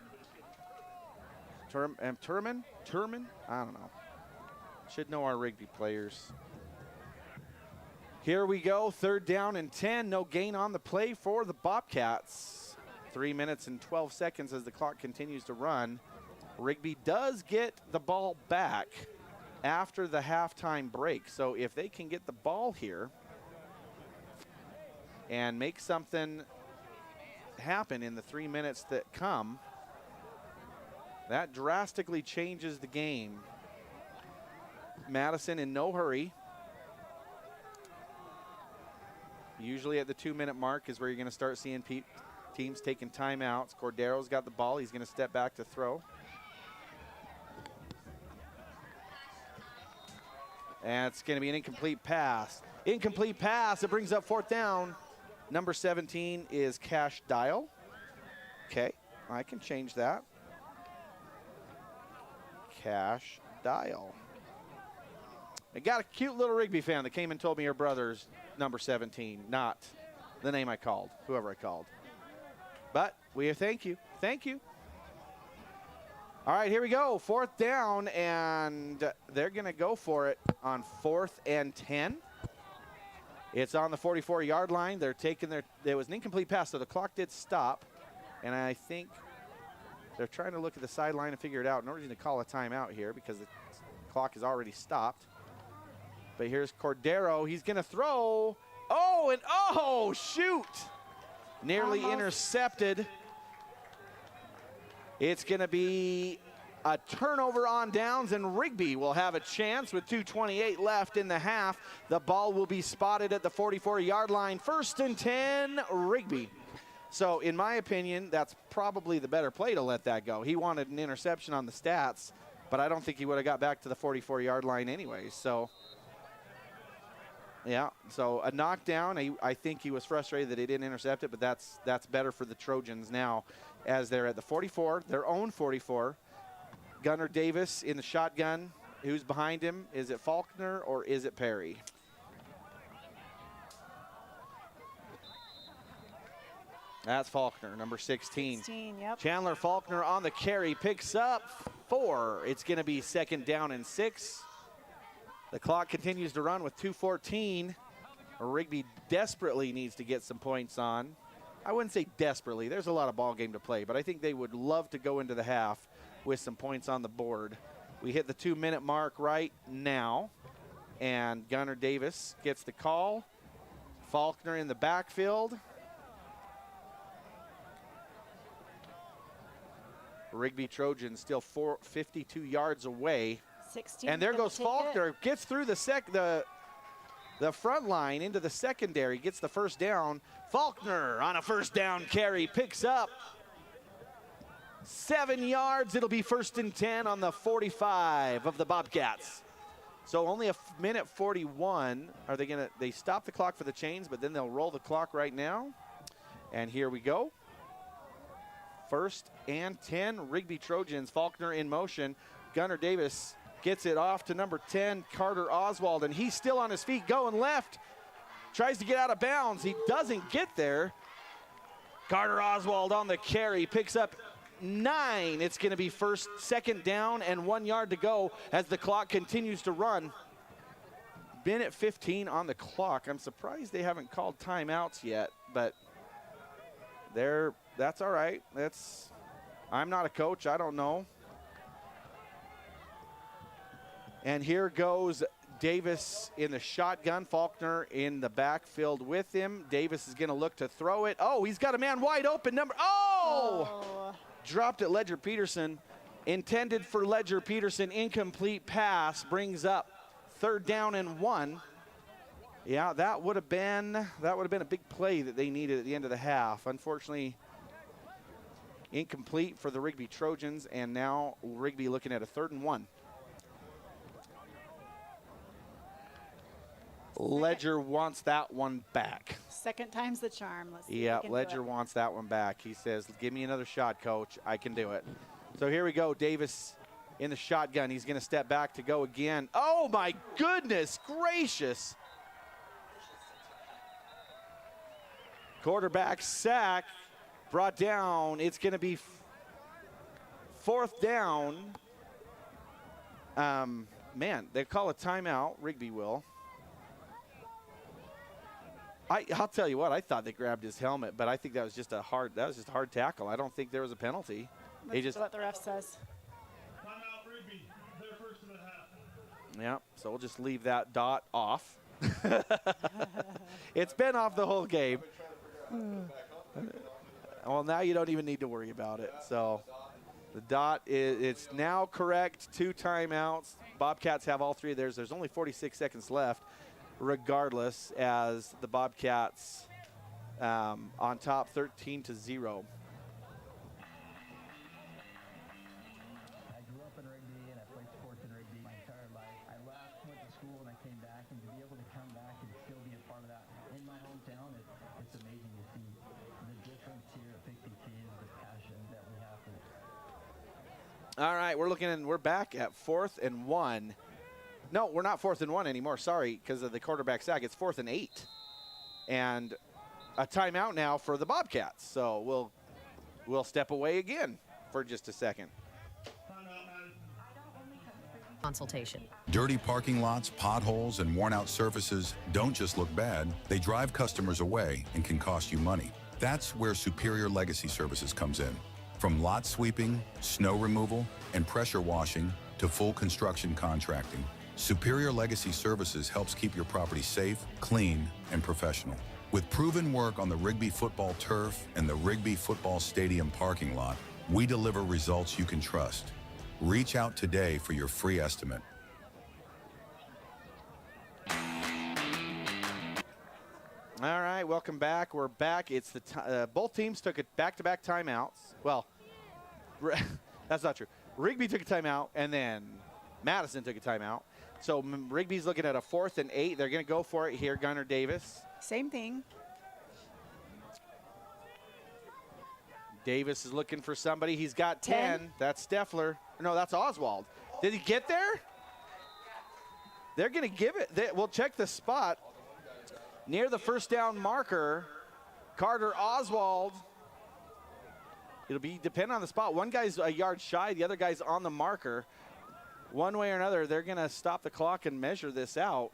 Turman? I don't know. Should know our Rigby players. Here we go, 3rd down and 10. No gain on the play for the Bobcats. 3 minutes and 12 seconds as the clock continues to run. Rigby does get the ball back after the halftime break. So if they can get the ball here and make something happen in the 3 minutes that come, that drastically changes the game. Madison in no hurry. Usually at the 2-minute mark is where you're going to start seeing teams taking timeouts. Cordero's got the ball. He's going to step back to throw. And it's going to be an incomplete pass. Incomplete pass. It brings up 4th down. Number 17 is Cash Dial. Okay, I can change that. Cash Dial. I got a cute little Rigby fan that came and told me her brother's number 17, not the name I called, whoever I called. But thank you. Thank you. All right, here we go. 4th down, and they're going to go for it on 4th and 10. It's on the 44-yard line. They're taking there was an incomplete pass, so the clock did stop. And I think they're trying to look at the sideline and figure it out. No reason to call a timeout here because the clock is already stopped. But here's Cordero. He's going to throw. Oh, shoot. Nearly intercepted. It's going to be a turnover on downs, and Rigby will have a chance with 2:28 left in the half. The ball will be spotted at the 44-yard line. 1st and 10, Rigby. So in my opinion, that's probably the better play to let that go. He wanted an interception on the stats, but I don't think he would have got back to the 44-yard line anyway. So, yeah, so a knockdown. I think he was frustrated that he didn't intercept it, but that's better for the Trojans now as they're at the 44, their own 44. Gunnar Davis in the shotgun. Who's behind him? Is it Faulkner or is it Perry? That's Faulkner, number 16. 16, yep. Chandler Faulkner on the carry, picks up 4. It's going to be 2nd down and 6. The clock continues to run with 2:14. Rigby desperately needs to get some points on. I wouldn't say desperately. There's a lot of ball game to play, but I think they would love to go into the half with some points on the board. We hit the 2-minute mark right now, and Gunnar Davis gets the call. Faulkner in the backfield. Rigby Trojans still 52 yards away. 16. And there goes Faulkner, gets through the front line into the secondary, gets the first down. Faulkner on a first down carry, picks up 7 yards. It'll be 1st and 10 on the 45 of the Bobcats. So only a minute 41. Are they gonna, they stop the clock for the chains, but then they'll roll the clock right now. And here we go. 1st and 10, Rigby Trojans. Faulkner in motion. Gunnar Davis gets it off to number 10, Carter Oswald, and he's still on his feet going left. Tries to get out of bounds. He doesn't get there. Carter Oswald on the carry, picks up 9. It's going to be 2nd down and 1 yard to go as the clock continues to run. Minute 15 on the clock. I'm surprised they haven't called timeouts yet, but that's all right. I'm not a coach. I don't know. And here goes Davis in the shotgun. Faulkner in the backfield with him. Davis is going to look to throw it. Oh, he's got a man wide open. Dropped it, Ledger Peterson. Intended for Ledger Peterson. Incomplete pass brings up 3rd down and 1. Yeah, that would have been a big play that they needed at the end of the half. Unfortunately, incomplete for the Rigby Trojans, and now Rigby looking at a 3rd and 1. Ledger wants that one back. 2nd time's the charm. Let's see. Yeah, Ledger wants that one back. He says, give me another shot, coach. I can do it. So here we go. Davis in the shotgun. He's going to step back to go again. Oh, my goodness gracious. Quarterback sack brought down. It's going to be 4th down. Man, they call a timeout. Rigby will. I'll tell you what, I thought they grabbed his helmet, but I think that was just a hard tackle. I don't think there was a penalty. That's what the ref says. Timeout, Rigby. They're 1st in the half. Yeah, so we'll just leave that dot off. It's been off the whole game. Well, now you don't even need to worry about it. So the dot it's now correct. 2 timeouts. Bobcats have all 3 of theirs. There's only 46 seconds left. Regardless, as the Bobcats on top 13-0. I grew up in Rigby and I played sports in Rigby my entire life. I left, went to school, and I came back, and to be able to come back and still be a part of that in my hometown, it's amazing to see the difference here at Pixie Kids, the passion that we have for it. All right, we're back at 4th and 1. No, we're not 4th and 1 anymore. Sorry, because of the quarterback sack. It's 4th and 8. And a timeout now for the Bobcats. So we'll step away again for just a second. Consultation. Dirty parking lots, potholes, and worn-out surfaces don't just look bad. They drive customers away and can cost you money. That's where Superior Legacy Services comes in. From lot sweeping, snow removal, and pressure washing to full construction contracting, Superior Legacy Services helps keep your property safe, clean, and professional. With proven work on the Rigby football turf and the Rigby football stadium parking lot, we deliver results you can trust. Reach out today for your free estimate. All right, welcome back. We're back. It's both teams took back-to-back timeouts. Well, that's not true. Rigby took a timeout, and then Madison took a timeout. So Rigby's looking at a 4th and 8. They're going to go for it here. Gunnar Davis. Same thing. Davis is looking for somebody. He's got 10. That's Steffler. No, that's Oswald. Did he get there? They're going to give it. We'll check the spot. Near the 1st down marker, Carter Oswald. It'll be depend on the spot. One guy's a yard shy. The other guy's on the marker. One way or another, they're going to stop the clock and measure this out.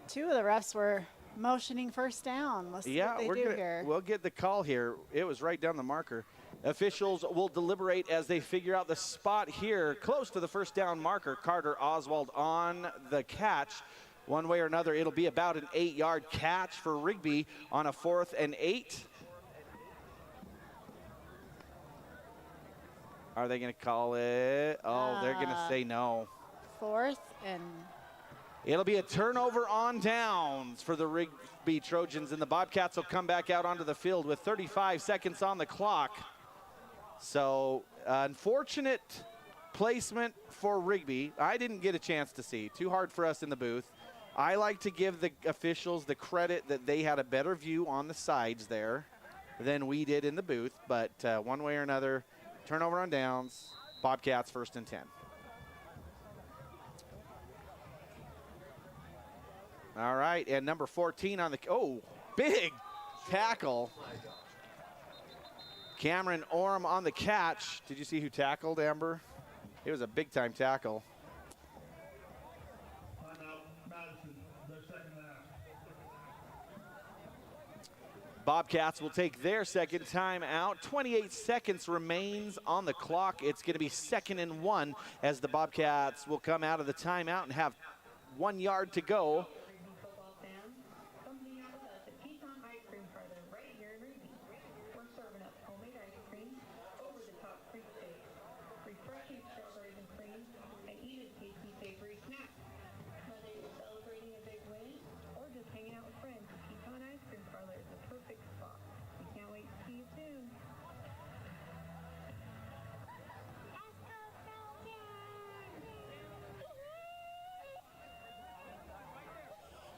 2 of the refs were motioning 1st down. Let's see what they do here. We'll get the call here. It was right down the marker. Officials will deliberate as they figure out the spot here close to the 1st down marker. Carter Oswald on the catch. One way or another, it'll be about an 8-yard catch for Rigby on a 4th and 8. Are they going to call it? Oh, they're going to say no. 4th and... It'll be a turnover on downs for the Rigby Trojans, and the Bobcats will come back out onto the field with 35 seconds on the clock. So, unfortunate placement for Rigby. I didn't get a chance to see. Too hard for us in the booth. I like to give the officials the credit that they had a better view on the sides there than we did in the booth. But one way or another, turnover on downs, Bobcats 1st and 10. All right, and number 14 on the, big tackle. Cameron Orm on the catch. Did you see who tackled, Amber? It was a big-time tackle. Madison, their second half. Bobcats will take their second time out. 28 seconds remains on the clock. It's going to be 2nd and 1 as the Bobcats will come out of the timeout and have 1 yard to go.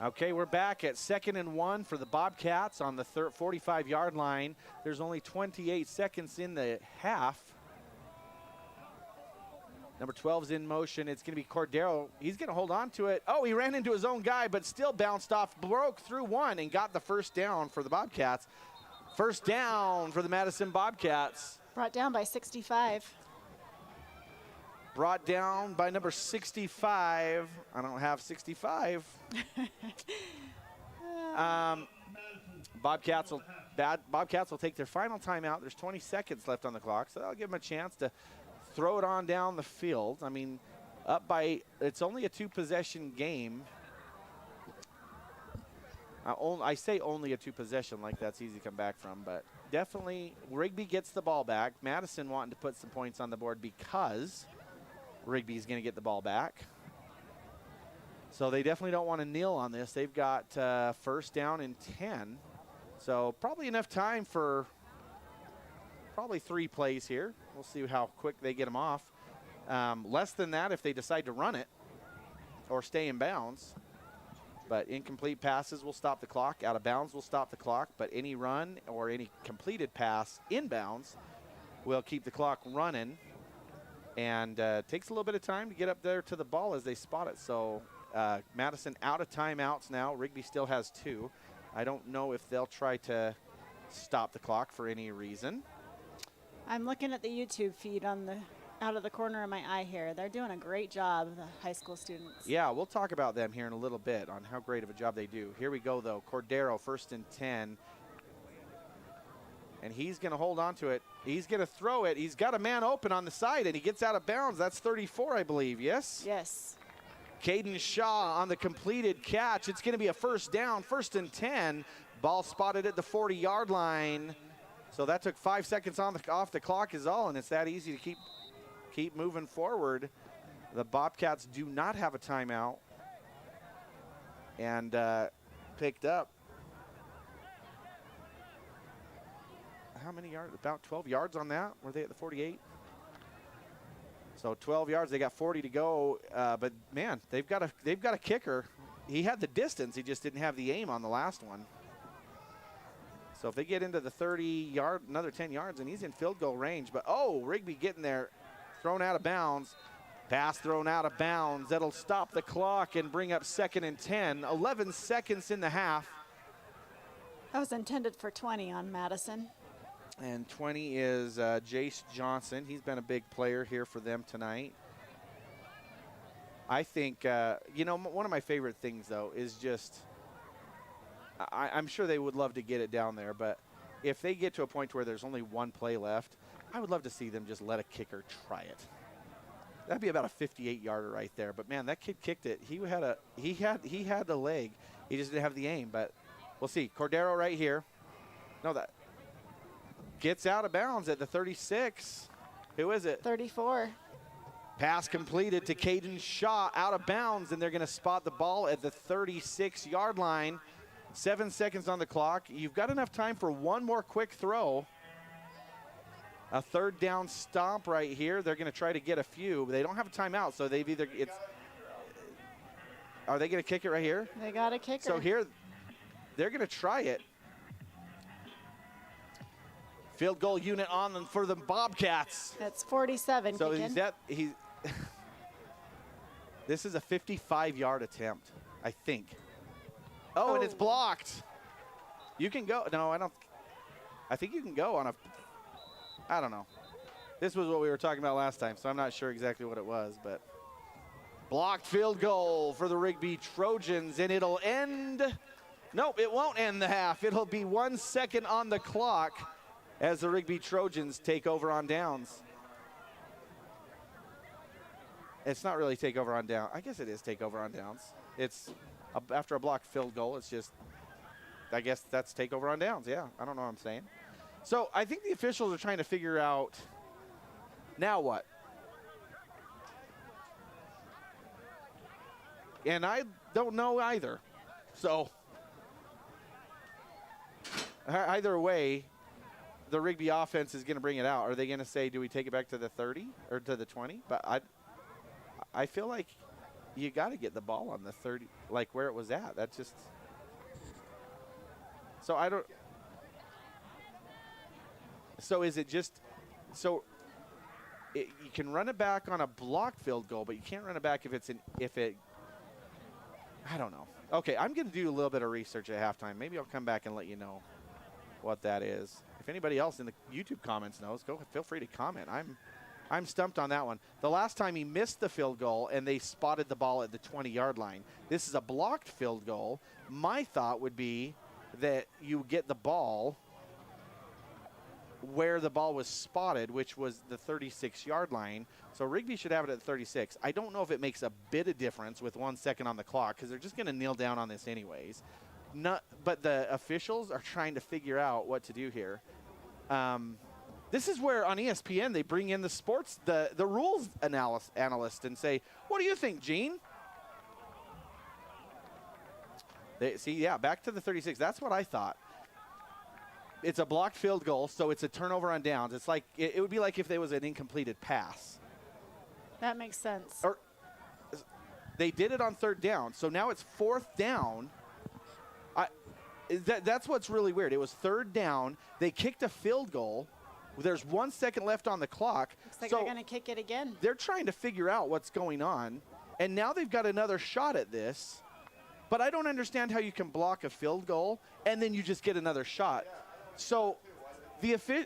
Okay, we're back at 2nd and 1 for the Bobcats on the 45-yard line. There's only 28 seconds in the half. Number 12's in motion. It's going to be Cordero. He's going to hold on to it. Oh, he ran into his own guy, but still bounced off, broke through one, and got the first down for the Bobcats. First down for the Madison Bobcats. Brought down by 65. Brought down by number 65. I don't have 65. Bobcats will take their final timeout. There's 20 seconds left on the clock, so that'll give them a chance to throw it on down the field. I mean, it's only a 2-possession game. I say only a 2-possession like that's easy to come back from, but definitely Rigby gets the ball back. Madison wanting to put some points on the board because Rigby's going to get the ball back. So they definitely don't want to kneel on this. They've got first down and 10. So probably enough time for probably 3 plays here. We'll see how quick they get them off. Less than that if they decide to run it or stay in bounds. But incomplete passes will stop the clock. Out of bounds will stop the clock. But any run or any completed pass in bounds will keep the clock running. And takes a little bit of time to get up there to the ball as they spot it. So Madison out of timeouts now. Rigby still has 2. I don't know if they'll try to stop the clock for any reason. I'm looking at the YouTube feed out of the corner of my eye here. They're doing a great job, the high school students. Yeah, we'll talk about them here in a little bit on how great of a job they do. Here we go, though. Cordero, 1st and 10. And he's going to hold on to it. He's going to throw it. He's got a man open on the side, and he gets out of bounds. That's 34, I believe, yes? Yes. Caden Shaw on the completed catch. It's going to be a first down, 1st and 10. Ball spotted at the 40-yard line. So that took 5 seconds off the clock is all, and it's that easy to keep moving forward. The Bobcats do not have a timeout. And picked up. How many yards? About 12 yards on that. Were they at the 48? So 12 yards. They got 40 to go. But man, they've got a kicker. He had the distance. He just didn't have the aim on the last one. So if they get into the 30-yard, another 10 yards, and he's in field goal range. But Rigby getting there, thrown out of bounds. Pass thrown out of bounds. That'll stop the clock and bring up 2nd and 10. 11 seconds in the half. That was intended for 20 on Madison. And 20 is Jace Johnson. He's been a big player here for them tonight. I think, one of my favorite things, though, is just, I'm sure they would love to get it down there, but if they get to a point where there's only 1 play left, I would love to see them just let a kicker try it. That'd be about a 58-yarder right there. But man, that kid kicked it. He had the leg. He just didn't have the aim. But we'll see. Cordero right here. No, that gets out of bounds at the 36. Who is it? 34. Pass completed to Caden Shaw, out of bounds, and they're going to spot the ball at the 36-yard line. 7 seconds on the clock. You've got enough time for one more quick throw. A third down stomp right here. They're going to try to get a few. They don't have a timeout, so they've either are they going to kick it right here? They got a kicker. So here, they're going to try it. Field goal unit on them for the Bobcats. That's 47. So kicking. This is a 55-yard attempt, I think. Oh, and it's blocked. You can go. No, I don't. I think you can go on a. I don't know. This was what we were talking about last time, so I'm not sure exactly what it was, but blocked field goal for the Rigby Trojans, and it'll end. Nope, it won't end the half. It'll be 1 second on the clock as the Rigby Trojans take over on downs. It's not really take over on down. I guess it is take over on downs. It's after a blocked field goal. It's just, I guess that's take over on downs. Yeah, I don't know what I'm saying. So I think the officials are trying to figure out now what. And I don't know either. So either way, the Rigby offense is going to bring it out. Are they going to say, do we take it back to the 30 or to the 20? But I feel like you got to get the ball on the 30, like where it was at. That's just. So I don't. So is it just, you can run it back on a blocked field goal, but you can't run it back if it, I don't know. Okay, I'm going to do a little bit of research at halftime. Maybe I'll come back and let you know what that is. If anybody else in the YouTube comments knows, feel free to comment. I'm stumped on that one. The last time he missed the field goal and they spotted the ball at the 20-yard line. This is a blocked field goal. My thought would be that you get the ball where the ball was spotted, which was the 36-yard line. So Rigby should have it at 36. I don't know if it makes a bit of difference with 1 second on the clock because they're just going to kneel down on this anyways. But the officials are trying to figure out what to do here. This is where on ESPN they bring in the rules analyst and say, what do you think, Gene? Back to the 36. That's what I thought. It's a blocked field goal, so it's a turnover on downs. It's like it would be like if there was an incompleted pass. That makes sense. Or they did it on third down, so now it's fourth down. That's what's really weird. It was third down. They kicked a field goal. There's 1 second left on the clock. Looks like they're going to kick it again. They're trying to figure out what's going on, and now they've got another shot at this. But I don't understand how you can block a field goal and then you just get another shot. So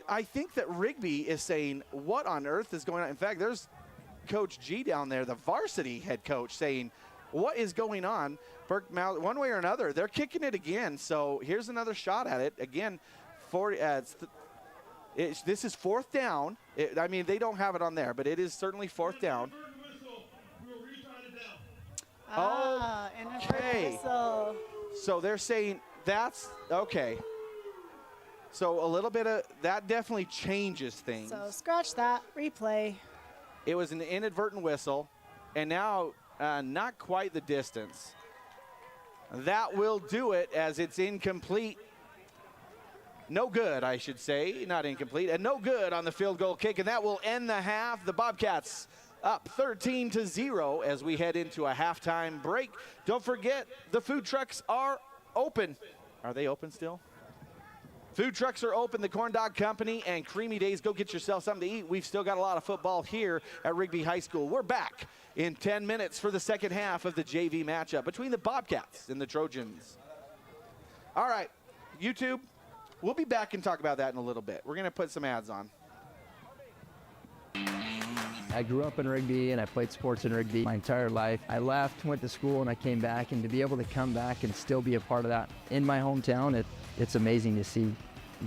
I think that Rigby is saying, what on earth is going on? In fact, there's Coach G down there, the varsity head coach, saying, what is going on? One way or another, they're kicking it again. So here's another shot at it. Again, this is fourth down. They don't have it on there, but it is certainly fourth down. Inadvertent whistle. So they're saying that's okay. So a little bit of that definitely changes things. So scratch that, replay. It was an inadvertent whistle, and now not quite the distance. That will do it as it's incomplete. No good, I should say, not incomplete, and no good on the field goal kick, and that will end the half. The Bobcats up 13-0 as we head into a halftime break. Don't forget, the food trucks are open. Are they open still? Food trucks are open, the Corn Dog Company and Creamy Days. Go get yourself something to eat. We've still got a lot of football here at Rigby High School. We're back in 10 minutes for the second half of the JV matchup between the Bobcats and the Trojans. All right, YouTube, we'll be back and talk about that in a little bit. We're going to put some ads on. I grew up in Rigby and I played sports in Rigby my entire life. I left, went to school, and I came back, and to be able to come back and still be a part of that in my hometown, it's amazing to see.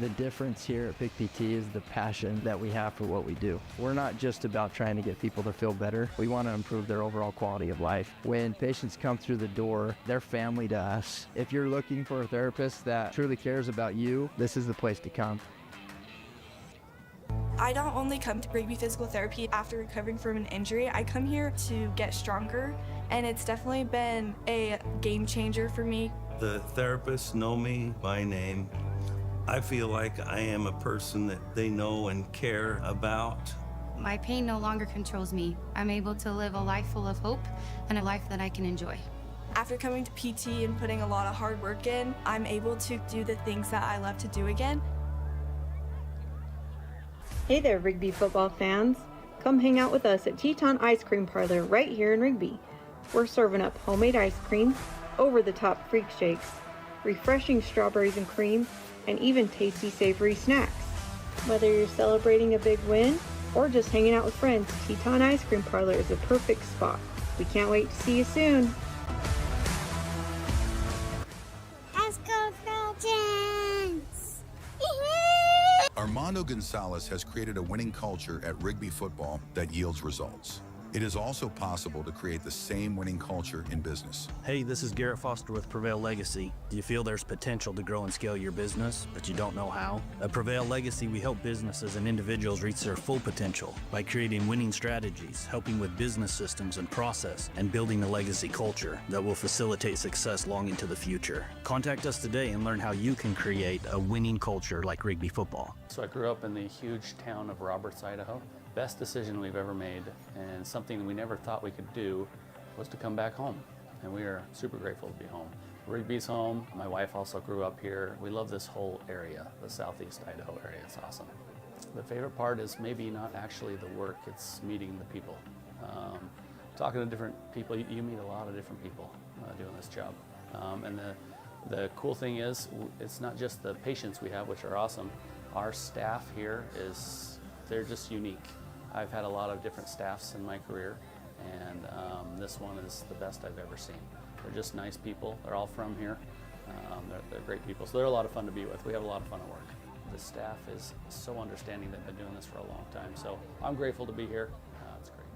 The difference here at Pick PT is the passion that we have for what we do. We're not just about trying to get people to feel better. We want to improve their overall quality of life. When patients come through the door, they're family to us. If you're looking for a therapist that truly cares about you, this is the place to come. I don't only come to Rigby Physical Therapy after recovering from an injury. I come here to get stronger, and it's definitely been a game changer for me. The therapists know me by name. I feel like I am a person that they know and care about. My pain no longer controls me. I'm able to live a life full of hope and a life that I can enjoy. After coming to PT and putting a lot of hard work in, I'm able to do the things that I love to do again. Hey there, Rigby football fans. Come hang out with us at Teton Ice Cream Parlor right here in Rigby. We're serving up homemade ice cream, over-the-top freak shakes, refreshing strawberries and cream, and even tasty savory snacks. Whether you're celebrating a big win or just hanging out with friends, Teton Ice Cream Parlor is a perfect spot. We can't wait to see you soon. Let's go Trojans! Armando Gonzalez has created a winning culture at Rigby football that yields results. It is also possible to create the same winning culture in business. Hey, this is Garrett Foster with Prevail Legacy. Do you feel there's potential to grow and scale your business, but you don't know how? At Prevail Legacy, we help businesses and individuals reach their full potential by creating winning strategies, helping with business systems and process, and building a legacy culture that will facilitate success long into the future. Contact us today and learn how you can create a winning culture like Rigby football. So I grew up in the huge town of Roberts, Idaho. Best decision we've ever made, and something we never thought we could do was to come back home. And we are super grateful to be home. Rigby's home. My wife also grew up here. We love this whole area, the southeast Idaho area. It's awesome. The favorite part is maybe not actually the work, it's meeting the people. Talking to different people, you meet a lot of different people doing this job. And the cool thing is, it's not just the patients we have, which are awesome. Our staff here they're just unique. I've had a lot of different staffs in my career, and this one is the best I've ever seen. They're just nice people. They're all from here. They're great people, so they're a lot of fun to be with. We have a lot of fun at work. The staff is so understanding. They've been doing this for a long time, so I'm grateful to be here. It's great.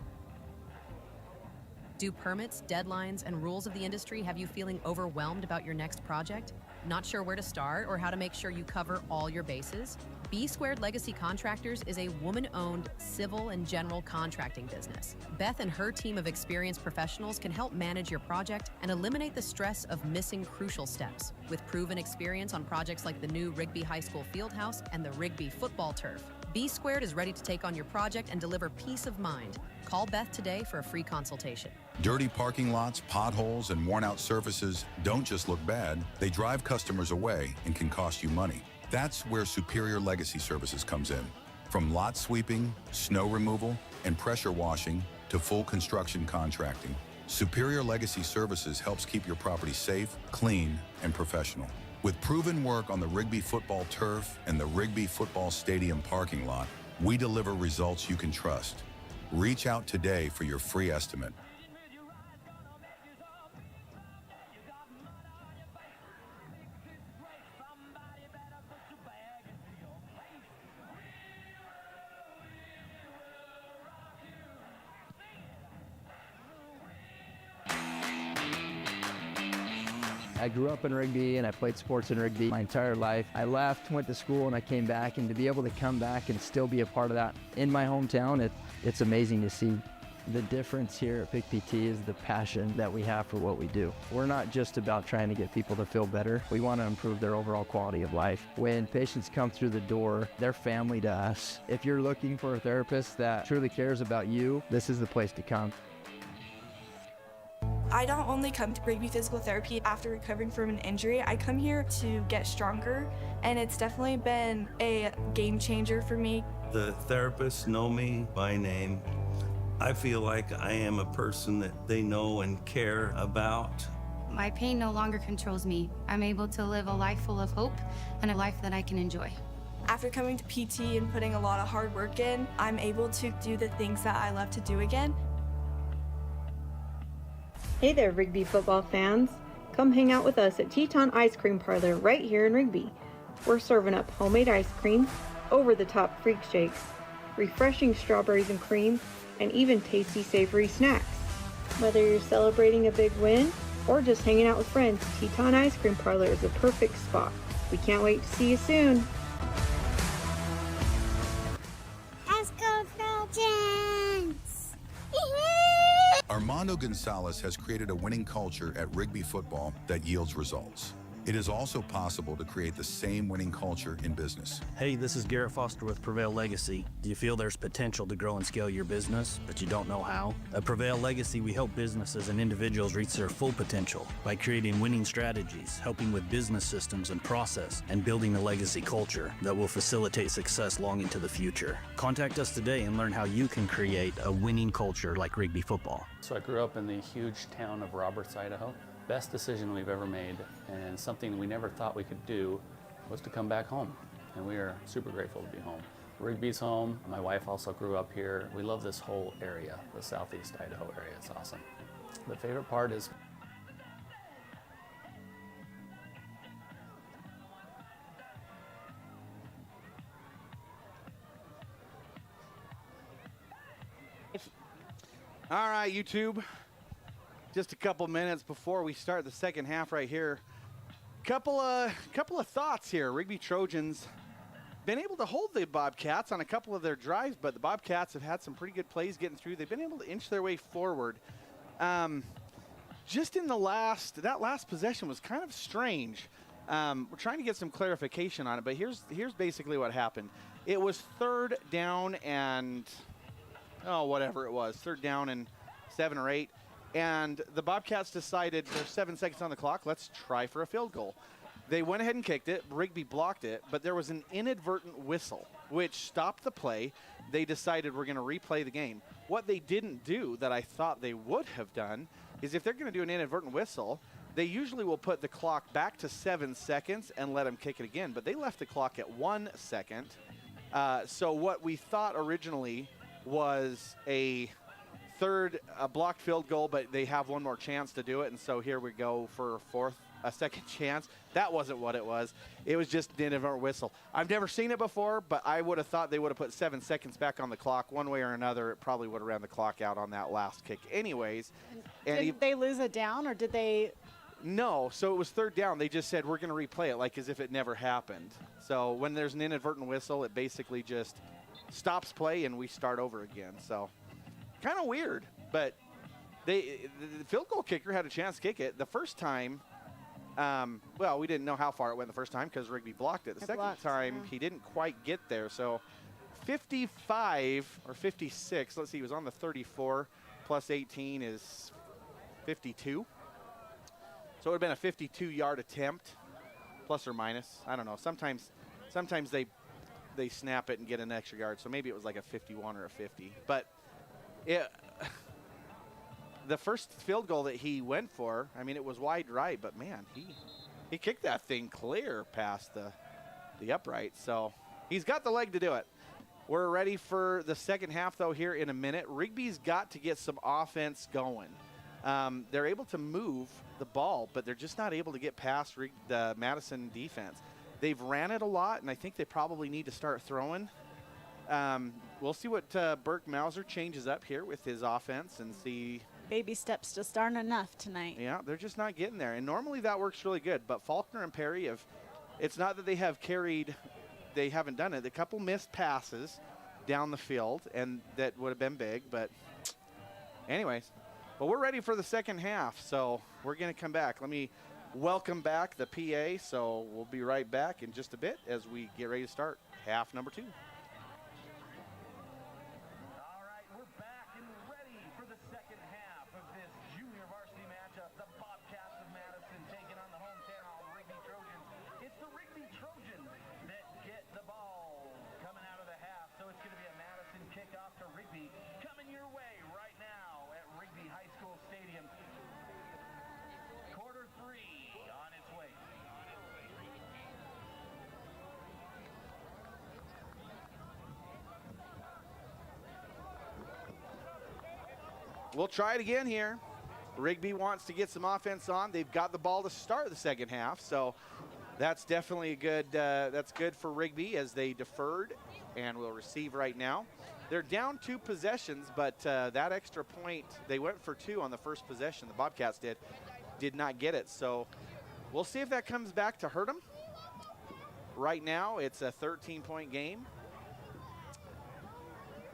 Do permits, deadlines, and rules of the industry have you feeling overwhelmed about your next project? Not sure where to start or how to make sure you cover all your bases? B Squared Legacy Contractors is a woman-owned civil and general contracting business. Beth and her team of experienced professionals can help manage your project and eliminate the stress of missing crucial steps. With proven experience on projects like the new Rigby High School Fieldhouse and the Rigby football turf, B Squared is ready to take on your project and deliver peace of mind. Call Beth today for a free consultation. Dirty parking lots, potholes, and worn-out surfaces don't just look bad, they drive customers away and can cost you money. That's where Superior Legacy Services comes in. From lot sweeping, snow removal, and pressure washing to full construction contracting, Superior Legacy Services helps keep your property safe, clean, and professional. With proven work on the Rigby football turf and the Rigby football stadium parking lot, we deliver results you can trust. Reach out today for your free estimate. I grew up in Rigby and I played sports in Rigby my entire life. I left, went to school, and I came back, and to be able to come back and still be a part of that in my hometown, it's amazing to see. The difference here at Pick PT is the passion that we have for what we do. We're not just about trying to get people to feel better. We want to improve their overall quality of life. When patients come through the door, they're family to us. If you're looking for a therapist that truly cares about you, this is the place to come. I don't only come to Rigby Physical Therapy after recovering from an injury. I come here to get stronger, and it's definitely been a game changer for me. The therapists know me by name. I feel like I am a person that they know and care about. My pain no longer controls me. I'm able to live a life full of hope and a life that I can enjoy. After coming to PT and putting a lot of hard work in, I'm able to do the things that I love to do again. Hey there, Rigby football fans. Come hang out with us at Teton Ice Cream Parlor right here in Rigby. We're serving up homemade ice cream, over-the-top freak shakes, refreshing strawberries and cream, and even tasty savory snacks. Whether you're celebrating a big win or just hanging out with friends, Teton Ice Cream Parlor is a perfect spot. We can't wait to see you soon. Let's go Trojans! Armando Gonzalez has created a winning culture at Rigby football that yields results. It is also possible to create the same winning culture in business. Hey, this is Garrett Foster with Prevail Legacy. Do you feel there's potential to grow and scale your business, but you don't know how? At Prevail Legacy, we help businesses and individuals reach their full potential by creating winning strategies, helping with business systems and process, and building a legacy culture that will facilitate success long into the future. Contact us today and learn how you can create a winning culture like Rigby football. So I grew up in the huge town of Roberts, Idaho. Best decision we've ever made, and something we never thought we could do was to come back home. And we are super grateful to be home. Rigby's home. My wife also grew up here. We love this whole area, the southeast Idaho area. It's awesome. The favorite part is All right, YouTube. Just a couple minutes before we start the second half right here. Couple of thoughts here. Rigby Trojans been able to hold the Bobcats on a couple of their drives, but the Bobcats have had some pretty good plays getting through. They've been able to inch their way forward. Just in that last possession was kind of strange. We're trying to get some clarification on it, but here's basically what happened. It was third down and whatever it was, third down and 7 or 8. And the Bobcats decided there's 7 seconds on the clock. Let's try for a field goal. They went ahead and kicked it. Rigby blocked it, but there was an inadvertent whistle, which stopped the play. They decided we're going to replay the game. What they didn't do that I thought they would have done is if they're going to do an inadvertent whistle, they usually will put the clock back to 7 seconds and let them kick it again. But they left the clock at 1 second. So what we thought originally was a blocked field goal, but they have one more chance to do it, and so here we go for a second chance. That wasn't what it was. It was just an inadvertent whistle. I've never seen it before, but I would have thought they would have put 7 seconds back on the clock. One way or another, it probably would have ran the clock out on that last kick anyways. Did they lose a down, or did they? No, so it was third down. They just said we're going to replay it like as if it never happened. So when there's an inadvertent whistle, it basically just stops play and we start over again. So kind of weird, but the field goal kicker had a chance to kick it. The first time, we didn't know how far it went the first time because Rigby blocked it. The second time, he didn't quite get there. So 55 or 56, let's see, he was on the 34, plus 18 is 52. So it would have been a 52-yard attempt, plus or minus. I don't know. Sometimes they snap it and get an extra yard, so maybe it was like a 51 or a 50. But the first field goal that he went for, I mean, it was wide right, but man, he kicked that thing clear past the upright. So he's got the leg to do it. We're ready for the second half, though, here in a minute. Rigby's got to get some offense going. They're able to move the ball, but they're just not able to get past the Madison defense. They've ran it a lot, and I think they probably need to start throwing. We'll see what Burke Mauser changes up here with his offense and see. Baby steps just aren't enough tonight. Yeah, they're just not getting there. And normally that works really good. But Faulkner and Perry it's not that they haven't done it. A couple missed passes down the field, and that would have been big. But anyways, we're ready for the second half. So we're going to come back. Let me welcome back the PA. So we'll be right back in just a bit as we get ready to start half number 2. Coming your way right now at Rigby High School Stadium. Quarter 3 on its way. We'll try it again here. Rigby wants to get some offense on. They've got the ball to start the second half, so That's definitely a good, that's good for Rigby as they deferred and will receive right now. They're down 2 possessions, but that extra point, they went for 2 on the first possession. The Bobcats did not get it. So we'll see if that comes back to hurt them. Right now, it's a 13-point game.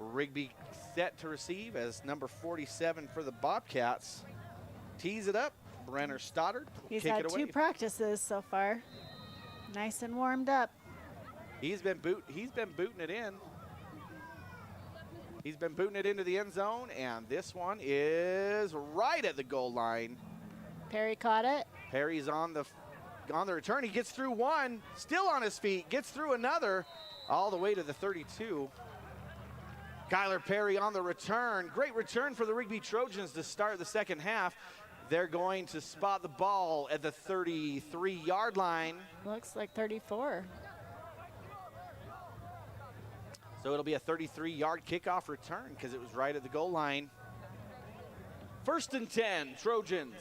Rigby set to receive as number 47 for the Bobcats. Tees it up. Brenner Stoddard. He's kick had it away. 2 practices so far. Nice and warmed up. He's been booting it in. He's been booting it into the end zone, and this one is right at the goal line. Perry caught it. Perry's on the return. He gets through one, still on his feet, gets through another, all the way to the 32. Kyler Perry on the return. Great return for the Rigby Trojans to start the second half. They're going to spot the ball at the 33-yard line. Looks like 34. So it'll be a 33-yard kickoff return because it was right at the goal line. 1st and 10, Trojans.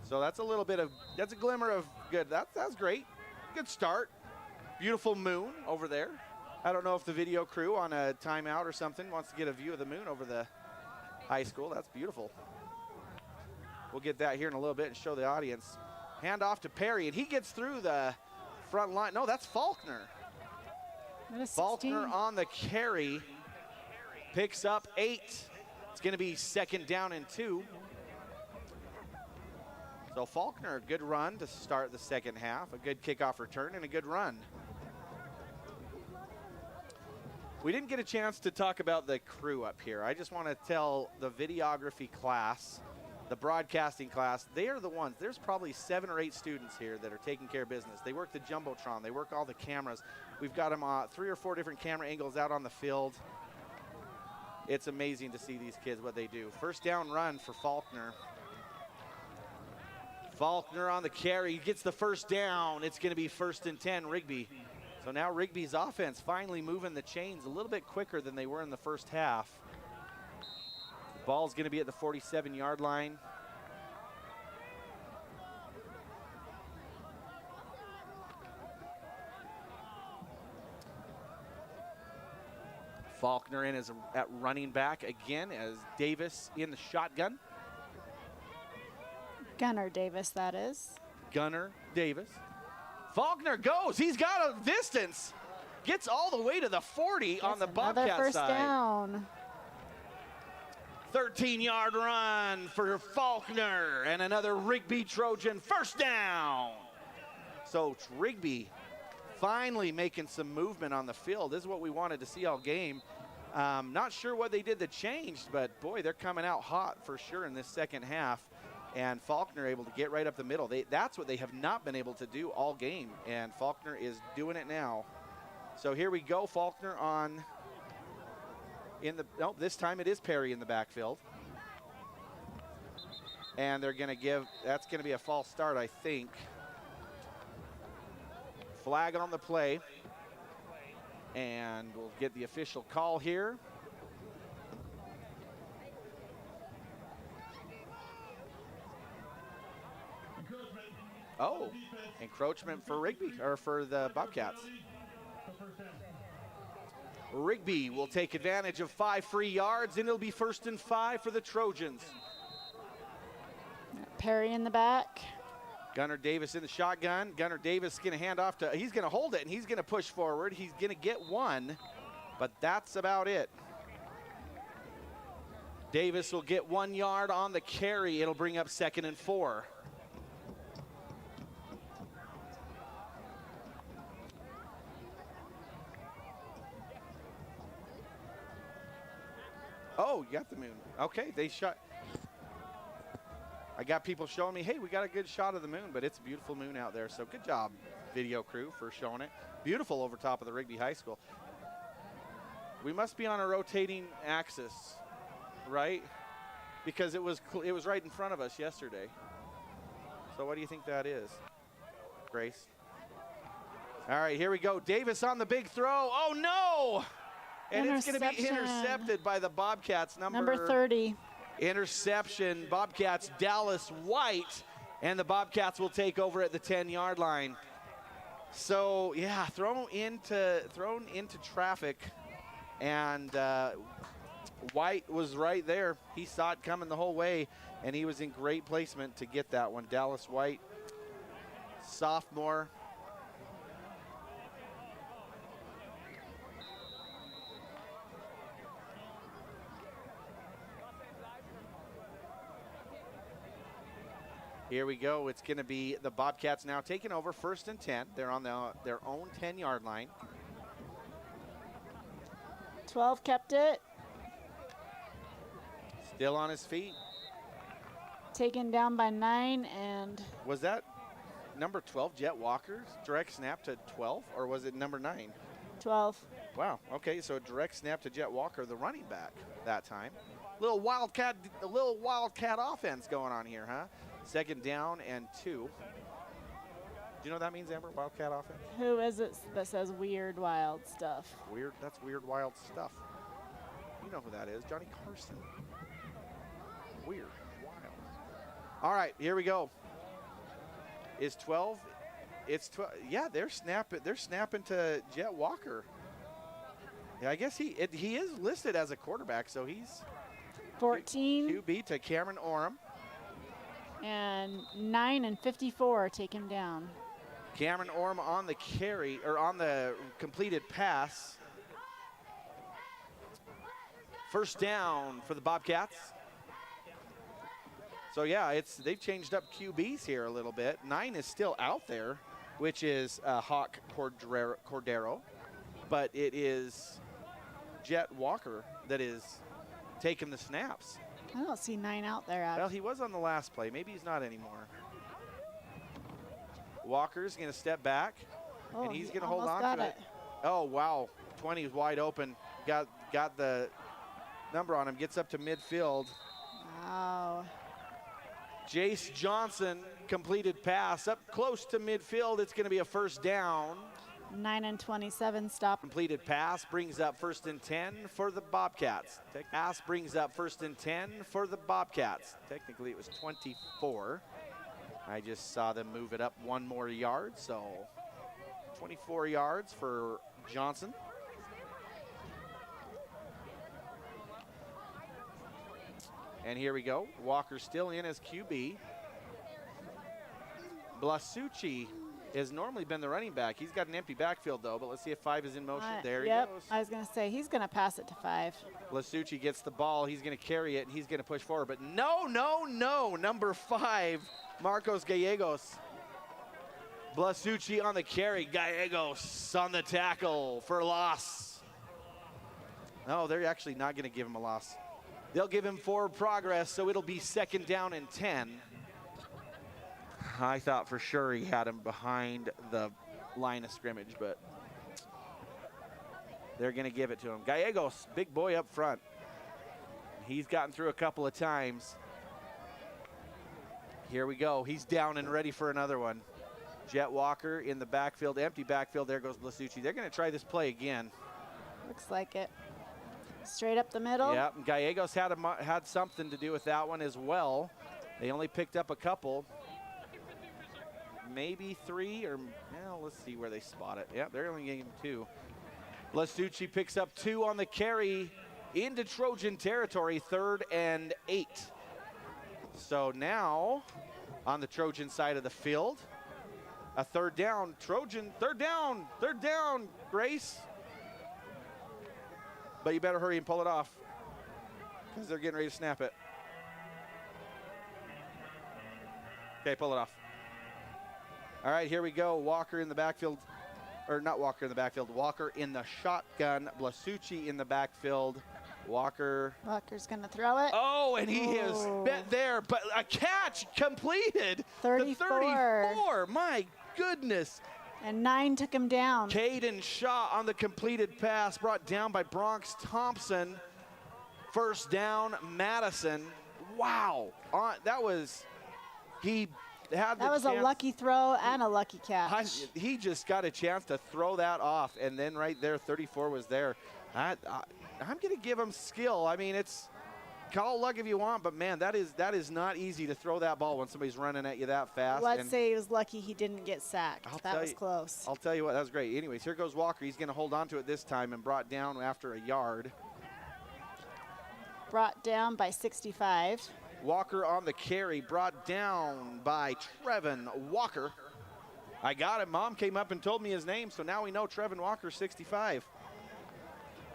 So that's a glimmer of good. That's great. Good start. Beautiful moon over there. I don't know if the video crew on a timeout or something wants to get a view of the moon over the high school. That's beautiful. We'll get that here in a little bit and show the audience. Hand off to Perry, and he gets through the front line. No, that's Faulkner. Faulkner on the carry. Picks up 8. It's going to be 2nd down and 2. So Faulkner, a good run to start the second half. A good kickoff return and a good run. We didn't get a chance to talk about the crew up here. I just want to tell the videography class, the broadcasting class, they are the ones. There's probably 7 or 8 students here that are taking care of business. They work the Jumbotron. They work all the cameras. We've got them 3 or 4 different camera angles out on the field. It's amazing to see these kids, what they do. 1st down run for Faulkner. Faulkner on the carry. He gets the 1st down. It's going to be 1st and 10, Rigby. So now Rigby's offense finally moving the chains a little bit quicker than they were in the first half. The ball's going to be at the 47-yard line. Faulkner in at running back again as Davis in the shotgun. Gunnar Davis, that is. Gunnar Davis. Faulkner goes. He's got a distance. Gets all the way to the 40 on the Bobcat Another 1st side. down. 13-yard run for Faulkner and another Rigby Trojan 1st down. So Rigby finally making some movement on the field. This is what we wanted to see all game. Not sure what they did that changed, but boy, they're coming out hot for sure in this second half. And Faulkner able to get right up the middle. That's what they have not been able to do all game, and Faulkner is doing it now. So here we go, Faulkner on this time it is Perry in the backfield. And they're gonna that's gonna be a false start, I think. Flag on the play. And we'll get the official call here. Oh, encroachment for Rigby, or for the Bobcats. Rigby will take advantage of 5 free yards, and it'll be 1st and 5 for the Trojans. Perry in the back. Gunnar Davis in the shotgun. Gunnar Davis is going to hand off to, he's going to hold it, and he's going to push forward. He's going to get 1, but that's about it. Davis will get 1 yard on the carry. It'll bring up 2nd and 4. Oh, you got the moon. Okay, they shot. I got people showing me, hey, we got a good shot of the moon, but it's a beautiful moon out there. So good job, video crew, for showing it. Beautiful over top of the Rigby High School. We must be on a rotating axis, right? Because it was right in front of us yesterday. So what do you think that is, Grace? All right, here we go. Davis on the big throw. Oh, no! And it's going to be intercepted by the Bobcats. Number 30. Interception, Bobcats, Dallas White. And the Bobcats will take over at the 10-yard line. So yeah, thrown into traffic, and White was right there. He saw it coming the whole way, and he was in great placement to get that one. Dallas White, sophomore. Here we go. It's going to be the Bobcats now taking over 1st and 10. They're on their own 10-yard line. 12 kept it. Still on his feet. Taken down by 9, and was that number 12, Jet Walker's direct snap to 12, or was it number 9? 12. Wow. Okay, so a direct snap to Jet Walker, the running back that time. A little wildcat offense going on here, huh? 2nd down and 2. Do you know what that means, Amber? Wildcat offense? Who is it that says weird, wild stuff? Weird. That's weird, wild stuff. You know who that is, Johnny Carson. Weird, wild. All right, here we go. Is 12? It's 12. Yeah, they're snapping to Jet Walker. Yeah, I guess he is listed as a quarterback, so he's 14. QB to Cameron Orem. And 9 and 54 take him down. Cameron Orem on the carry, or on the completed pass. 1st down for the Bobcats. So yeah, they've changed up QBs here a little bit. 9 is still out there, which is Hawk Cordero, but it is Jet Walker that is taking the snaps. I don't see 9 out there. Well, he was on the last play. Maybe he's not anymore. Walker's going to step back, and he's going to hold on to it. Oh, wow. 20 is wide open. Got the number on him. Gets up to midfield. Wow. Jace Johnson, completed pass up close to midfield. It's going to be a 1st down. 9 and 27 stop. Completed pass brings up 1st and 10 for the Bobcats. Pass brings up 1st and 10 for the Bobcats. Technically it was 24. I just saw them move it up 1 more yard, so 24 yards for Johnson. And here we go. Walker still in as QB. Blasucci has normally been the running back. He's got an empty backfield, though, but let's see if 5 is in motion. There he goes. I was going to say, he's going to pass it to 5. Blasucci gets the ball. He's going to carry it, and he's going to push forward. But no. Number 5, Marcos Gallegos. Blasucci on the carry. Gallegos on the tackle for a loss. No, they're actually not going to give him a loss. They'll give him forward progress, so it'll be 2nd down and 10. I thought for sure he had him behind the line of scrimmage, but they're going to give it to him. Gallegos, big boy up front. He's gotten through a couple of times. Here we go. He's down and ready for another one. Jet Walker in the backfield, empty backfield. There goes Blasucci. They're going to try this play again. Looks like it. Straight up the middle. Yeah, Gallegos had something to do with that one as well. They only picked up a couple. Maybe 3, or well, let's see where they spot it. Yeah, they're only getting 2. Blasucci picks up 2 on the carry into Trojan territory, 3rd and 8. So now on the Trojan side of the field, a 3rd down. Trojan, 3rd down, Grace. But you better hurry and pull it off because they're getting ready to snap it. Okay, pull it off. All right, here we go. Walker in the backfield, or not Walker in the backfield, Walker in the shotgun. Blasucci in the backfield. Walker's going to throw it. Oh, and he is bent there, but a catch completed. 34. 34, my goodness. And 9 took him down. Caden Shaw on the completed pass, brought down by Bronx Thompson. 1st down, Madison. Wow, that was, he had the That was chance. a lucky throw and a lucky catch. He just got a chance to throw that off, and then right there, 34 was there. I'm going to give him skill. I mean, it's call luck if you want, but man, that is not easy to throw that ball when somebody's running at you that fast. Let's say he was lucky he didn't get sacked. That was close. I'll tell you what, that was great. Anyways, here goes Walker. He's going to hold on to it this time and brought down after a yard. Brought down by 65. Walker on the carry, brought down by Trevin Walker. I got it. Mom came up and told me his name, so now we know Trevin Walker, 65.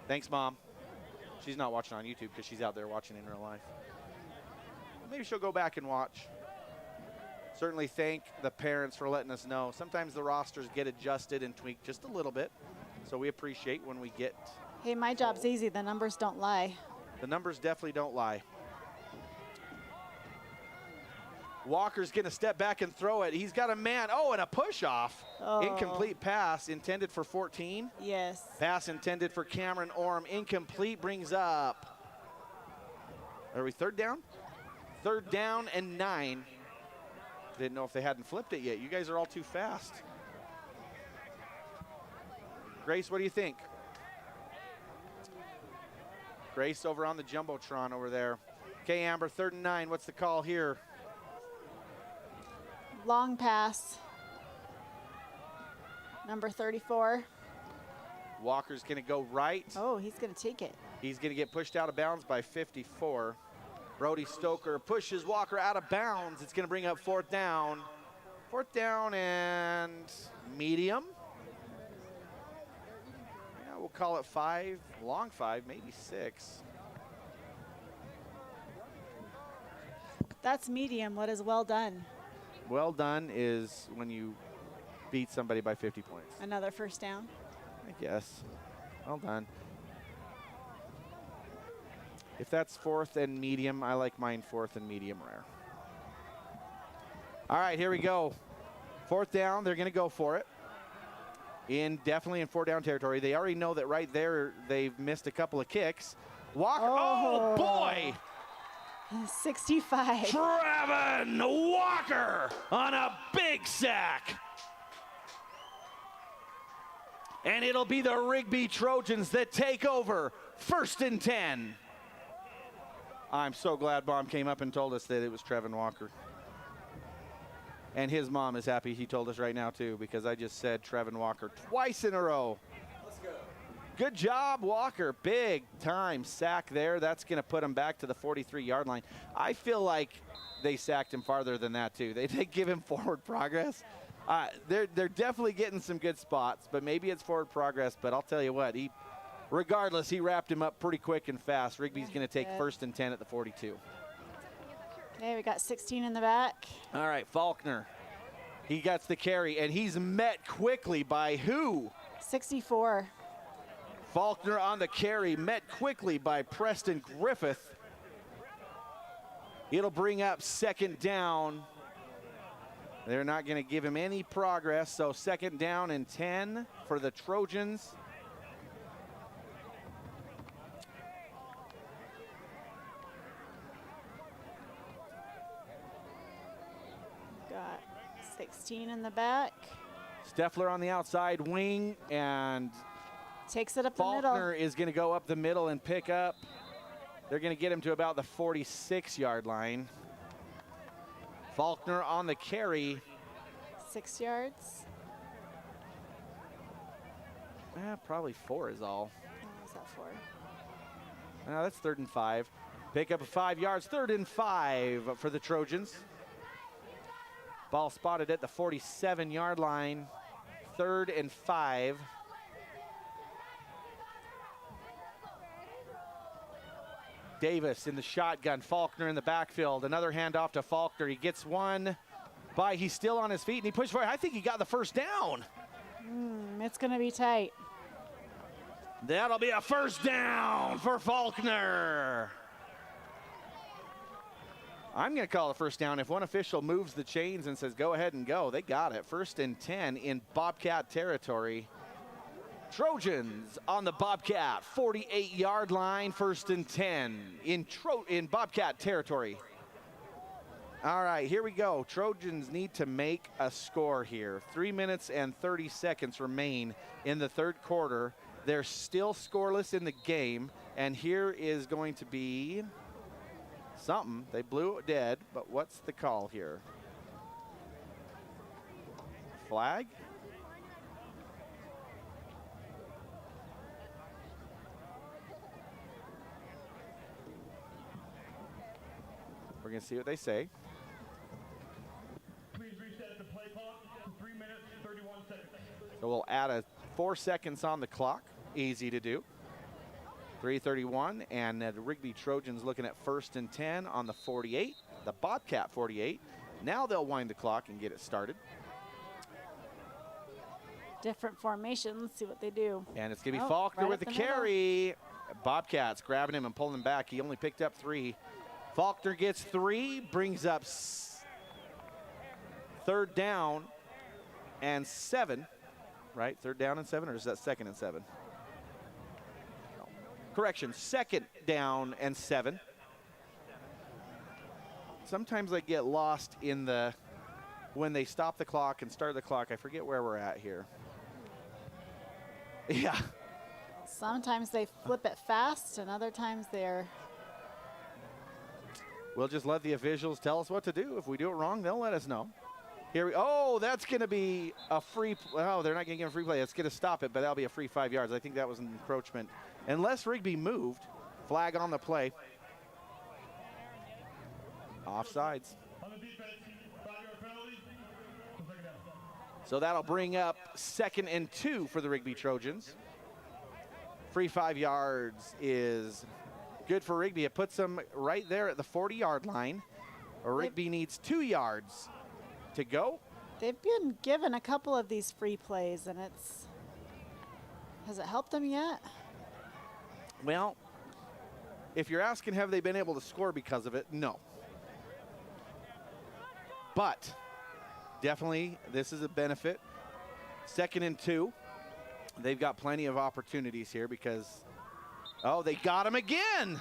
Thanks, Mom. She's not watching on YouTube because she's out there watching in real life. Maybe she'll go back and watch. Certainly thank the parents for letting us know. Sometimes the rosters get adjusted and tweaked just a little bit, so we appreciate when we get. Hey, my job's easy. The numbers don't lie. The numbers definitely don't lie. Walker's going to step back and throw it. He's got a man. Oh, and a push-off. Oh. Incomplete pass intended for 14. Yes. Pass intended for Cameron Orm. Incomplete brings up. Are we third down? Third down and 9. Didn't know if they hadn't flipped it yet. You guys are all too fast. Grace, what do you think? Grace over on the Jumbotron over there. Okay, Amber, 3rd and 9. What's the call here? Long pass. Number 34. Walker's going to go right. Oh, he's going to take it. He's going to get pushed out of bounds by 54. Brody Stoker pushes Walker out of bounds. It's going to bring up 4th down. 4th down and medium. Yeah, we'll call it 5, long 5, maybe 6. That's medium. What is well done? Well done is when you beat somebody by 50 points. Another first down? I guess. Well done. If that's 4th and medium, I like mine 4th and medium rare. All right, here we go. 4th down, they're going to go for it. Definitely in 4-down territory. They already know that right there they've missed a couple of kicks. Walker, oh boy! 65. Trevin Walker on a big sack. And it'll be the Rigby Trojans that take over, 1st and 10. I'm so glad Mom came up and told us that it was Trevin Walker. And his mom is happy he told us right now too, because I just said Trevin Walker twice in a row. Let's go. Good job, Walker. Big time sack there. That's going to put him back to the 43-yard line. I feel like they sacked him farther than that too. They give him forward progress. They're definitely getting some good spots, but maybe it's forward progress. But I'll tell you what, regardless, he wrapped him up pretty quick and fast. Rigby's going to take 1st and 10 at the 42. Okay, we got 16 in the back. All right, Faulkner. He gets the carry, and he's met quickly by who? 64. Faulkner on the carry, met quickly by Preston Griffith. It'll bring up 2nd down. They're not going to give him any progress, so 2nd down and 10 for the Trojans. Got 16 in the back. Steffler on the outside wing, and takes it up Faulkner the middle. is going to go up the middle and pick up. They're going to get him to about the 46-yard line. Faulkner on the carry. 6 yards. Probably 4 is all. What was that for? That's 3rd and 5. Pick up 5 yards, 3rd and 5 for the Trojans. Ball spotted at the 47-yard line, 3rd and 5. Davis in the shotgun, Faulkner in the backfield. Another handoff to Faulkner. He gets one by, he's still on his feet, and he pushed forward. I think he got the 1st down. It's going to be tight. That'll be a 1st down for Faulkner. I'm going to call a 1st down. If one official moves the chains and says, go ahead and go, they got it. 1st and 10 in Bobcat territory. Trojans on the Bobcat 48-yard line, 1st and 10 in Bobcat territory. All right, here we go. Trojans need to make a score here. 3 minutes and 30 seconds remain in the 3rd quarter. They're still scoreless in the game, and here is going to be something. They blew it dead, but what's the call here? Flag? We're going to see what they say. Please reset the play clock to 3 minutes, 31 seconds. So we'll add 4 seconds on the clock. Easy to do. 3:31, and the Rigby Trojans looking at 1st and 10 on the 48, the Bobcat 48. Now they'll wind the clock and get it started. Different formations, see what they do. And it's going to be Faulkner right with the up the middle. carry. Bobcats grabbing him and pulling him back. He only picked up 3. Faulkner gets 3, brings up 3rd down and 7. Right, 3rd down and 7, or is that 2nd and 7? No. Correction, 2nd down and 7. Sometimes I get lost in the, when they stop the clock and start the clock, I forget where we're at here. Yeah. Sometimes they flip it fast, and other times they're... We'll just let the officials tell us what to do. If we do it wrong, they'll let us know. Here we, oh, that's going to be a free, oh, they're not going to give a free play. It's going to stop it, but that'll be a free 5 yards. I think that was an encroachment. Unless Rigby moved, flag on the play. Offsides. On the defense, 5-yard penalty. Second down. So that'll bring up 2nd and 2 for the Rigby Trojans. Free 5 yards is good for Rigby. It puts them right there at the 40-yard line. Rigby needs 2 yards to go. They've been given a couple of these free plays, and it's... Has it helped them yet? Well, if you're asking have they been able to score because of it, no. But definitely this is a benefit. 2nd and 2. They've got plenty of opportunities here because, oh, they got him again.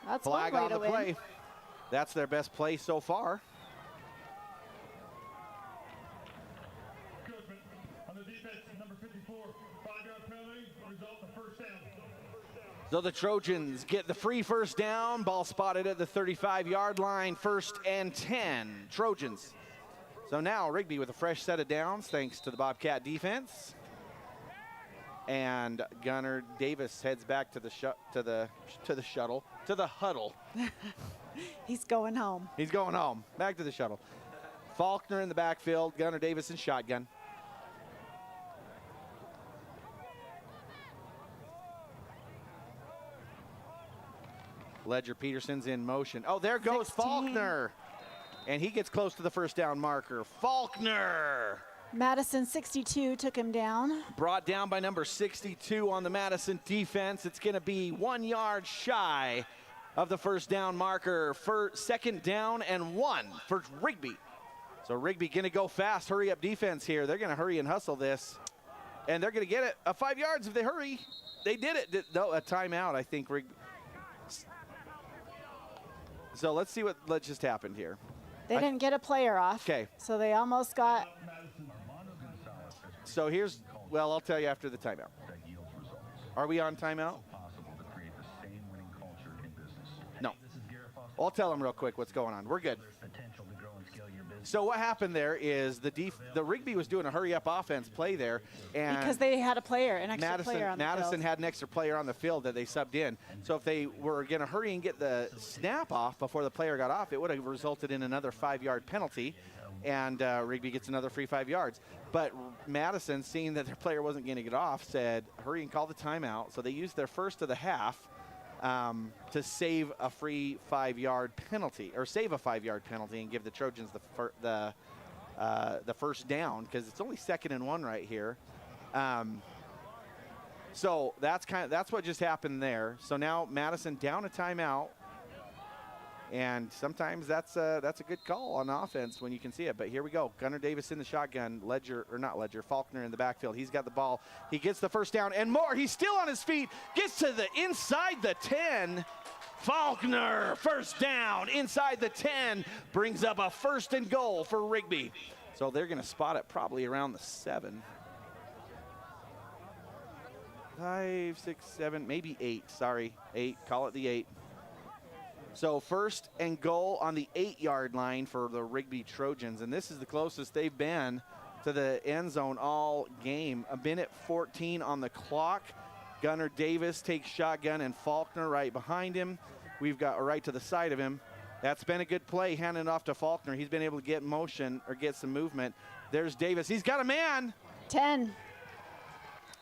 That's flag one way on the to win. play. That's their best play so far. On the defense, number 54, 5-yard penalty, result of 1st down. So the Trojans get the free 1st down. Ball spotted at the 35-yard line. 1st and 10, Trojans. So now Rigby with a fresh set of downs thanks to the Bobcat defense. And Gunnar Davis heads back to the huddle. He's going home. He's going home. Back to the shuttle. Faulkner in the backfield. Gunnar Davis in shotgun. Ledger Peterson's in motion. Oh, there goes 16. Faulkner. And he gets close to the 1st down marker. Faulkner. Madison 62 took him down. Brought down by number 62 on the Madison defense. It's going to be 1 yard shy of the 1st down marker. For 2nd down and 1 for Rigby. So Rigby going to go fast, hurry up defense here. They're going to hurry and hustle this. And they're going to get it 5 yards if they hurry. They did it. No, a timeout, I think. Rigby. So let's see what just happened here. They didn't get a player off. Okay. So they almost got... So here's, well, I'll tell you after the timeout. Are we on timeout? No. I'll tell them real quick what's going on. We're good. So what happened there is the Rigby was doing a hurry-up offense play there. And because they had a player, an extra player on the Madison field. had an extra player on the field that they subbed in. So if they were going to hurry and get the snap off before the player got off, it would have resulted in another 5-yard penalty. And Rigby gets another free 5 yards. But Madison, seeing that their player wasn't going to get off, said, hurry and call the timeout. So they used their first of the half to save a free 5-yard penalty, or save a 5-yard penalty and give the Trojans the 1st down, because it's only 2nd and 1 right here. So that's what just happened there. So now Madison down a timeout. And sometimes that's a good call on offense when you can see it. But here we go. Gunnar Davis in the shotgun. Faulkner in the backfield. He's got the ball. He gets the 1st down and more. He's still on his feet. Gets to the inside the 10. Faulkner, 1st down inside the 10. Brings up a 1st and goal for Rigby. So they're going to spot it probably around the 7. 5, 6, 7, maybe 8. Sorry, 8. Call it the 8. So 1st and goal on the 8-yard line for the Rigby Trojans, and this is the closest they've been to the end zone all game. A minute 14 on the clock. Gunnar Davis takes shotgun and Faulkner right behind him. We've got right to the side of him. That's been a good play, handing it off to Faulkner. He's been able to get motion or get some movement. There's Davis. He's got a man. 10.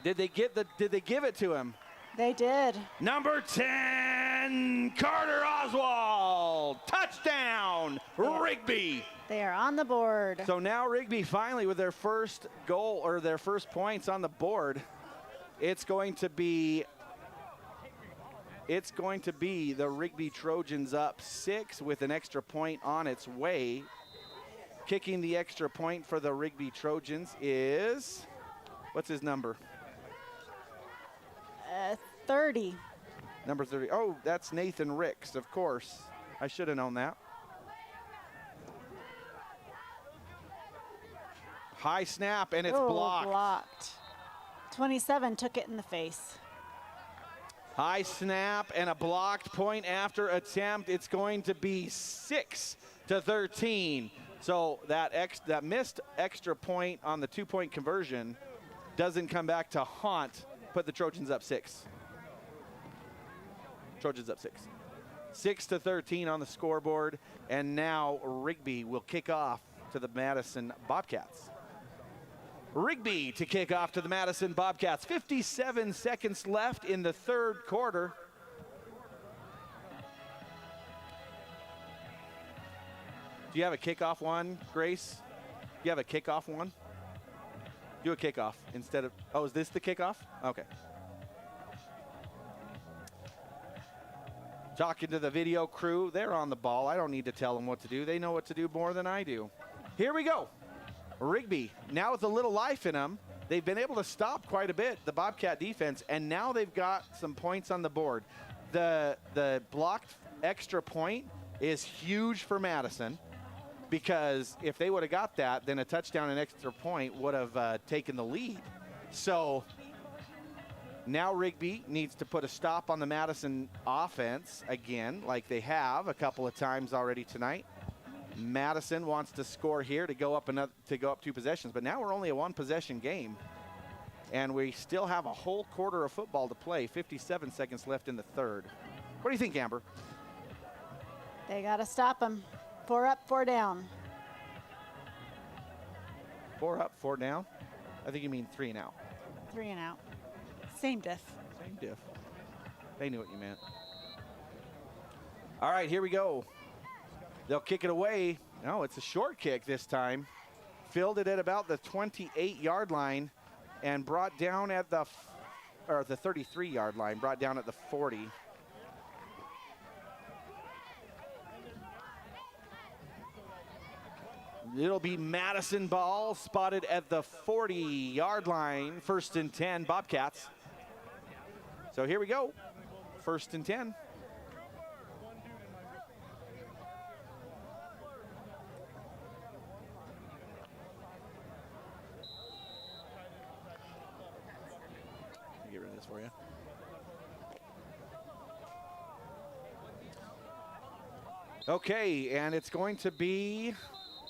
Did they give it to him? They did. Number 10, Carter Oswald. Touchdown, Rigby. They are on the board. So now Rigby finally with their first goal or their first points on the board. It's going to be the Rigby Trojans up 6 with an extra point on its way. Kicking the extra point for the Rigby Trojans is, what's his number? 30. Number 30. Oh, that's Nathan Ricks, of course. I should have known that. High snap, and it's blocked. 27 took it in the face. High snap and a blocked point after attempt. It's going to be 6-13. So that missed extra point on the 2-point conversion doesn't come back to haunt. Put the Trojans up 6. Trojans up 6. 6-13 on the scoreboard, and now Rigby will kick off to the Madison Bobcats. Rigby to kick off to the Madison Bobcats. 57 seconds left in the 3rd quarter. Do you have a kickoff one, Grace? Do you have a kickoff one? Do a kickoff instead of, oh, is this the kickoff? Okay. Talking to the video crew, they're on the ball. I don't need to tell them what to do. They know what to do more than I do. Here we go. Rigby, now with a little life in them, they've been able to stop quite a bit, the Bobcat defense, and now they've got some points on the board. The blocked extra point is huge for Madison, because if they would have got that, then a touchdown and extra point would have taken the lead. So now Rigby needs to put a stop on the Madison offense again, like they have a couple of times already tonight. Madison wants to score here to go up 2 possessions, but now we're only a 1-possession game, and we still have a whole quarter of football to play. 57 seconds left in the 3rd. What do you think, Amber? They got to stop them. 4 up, 4 down. 4 up, 4 down? I think you mean 3 and out. 3 and out. Same diff. Same diff. They knew what you meant. All right, here we go. They'll kick it away. No, it's a short kick this time. Fielded at about the 28-yard line and brought down at the 33-yard line, brought down at the 40. It'll be Madison ball, spotted at the 40-yard line. 1st and 10, Bobcats. So here we go. 1st and 10. Get rid of this for you. Okay, and it's going to be,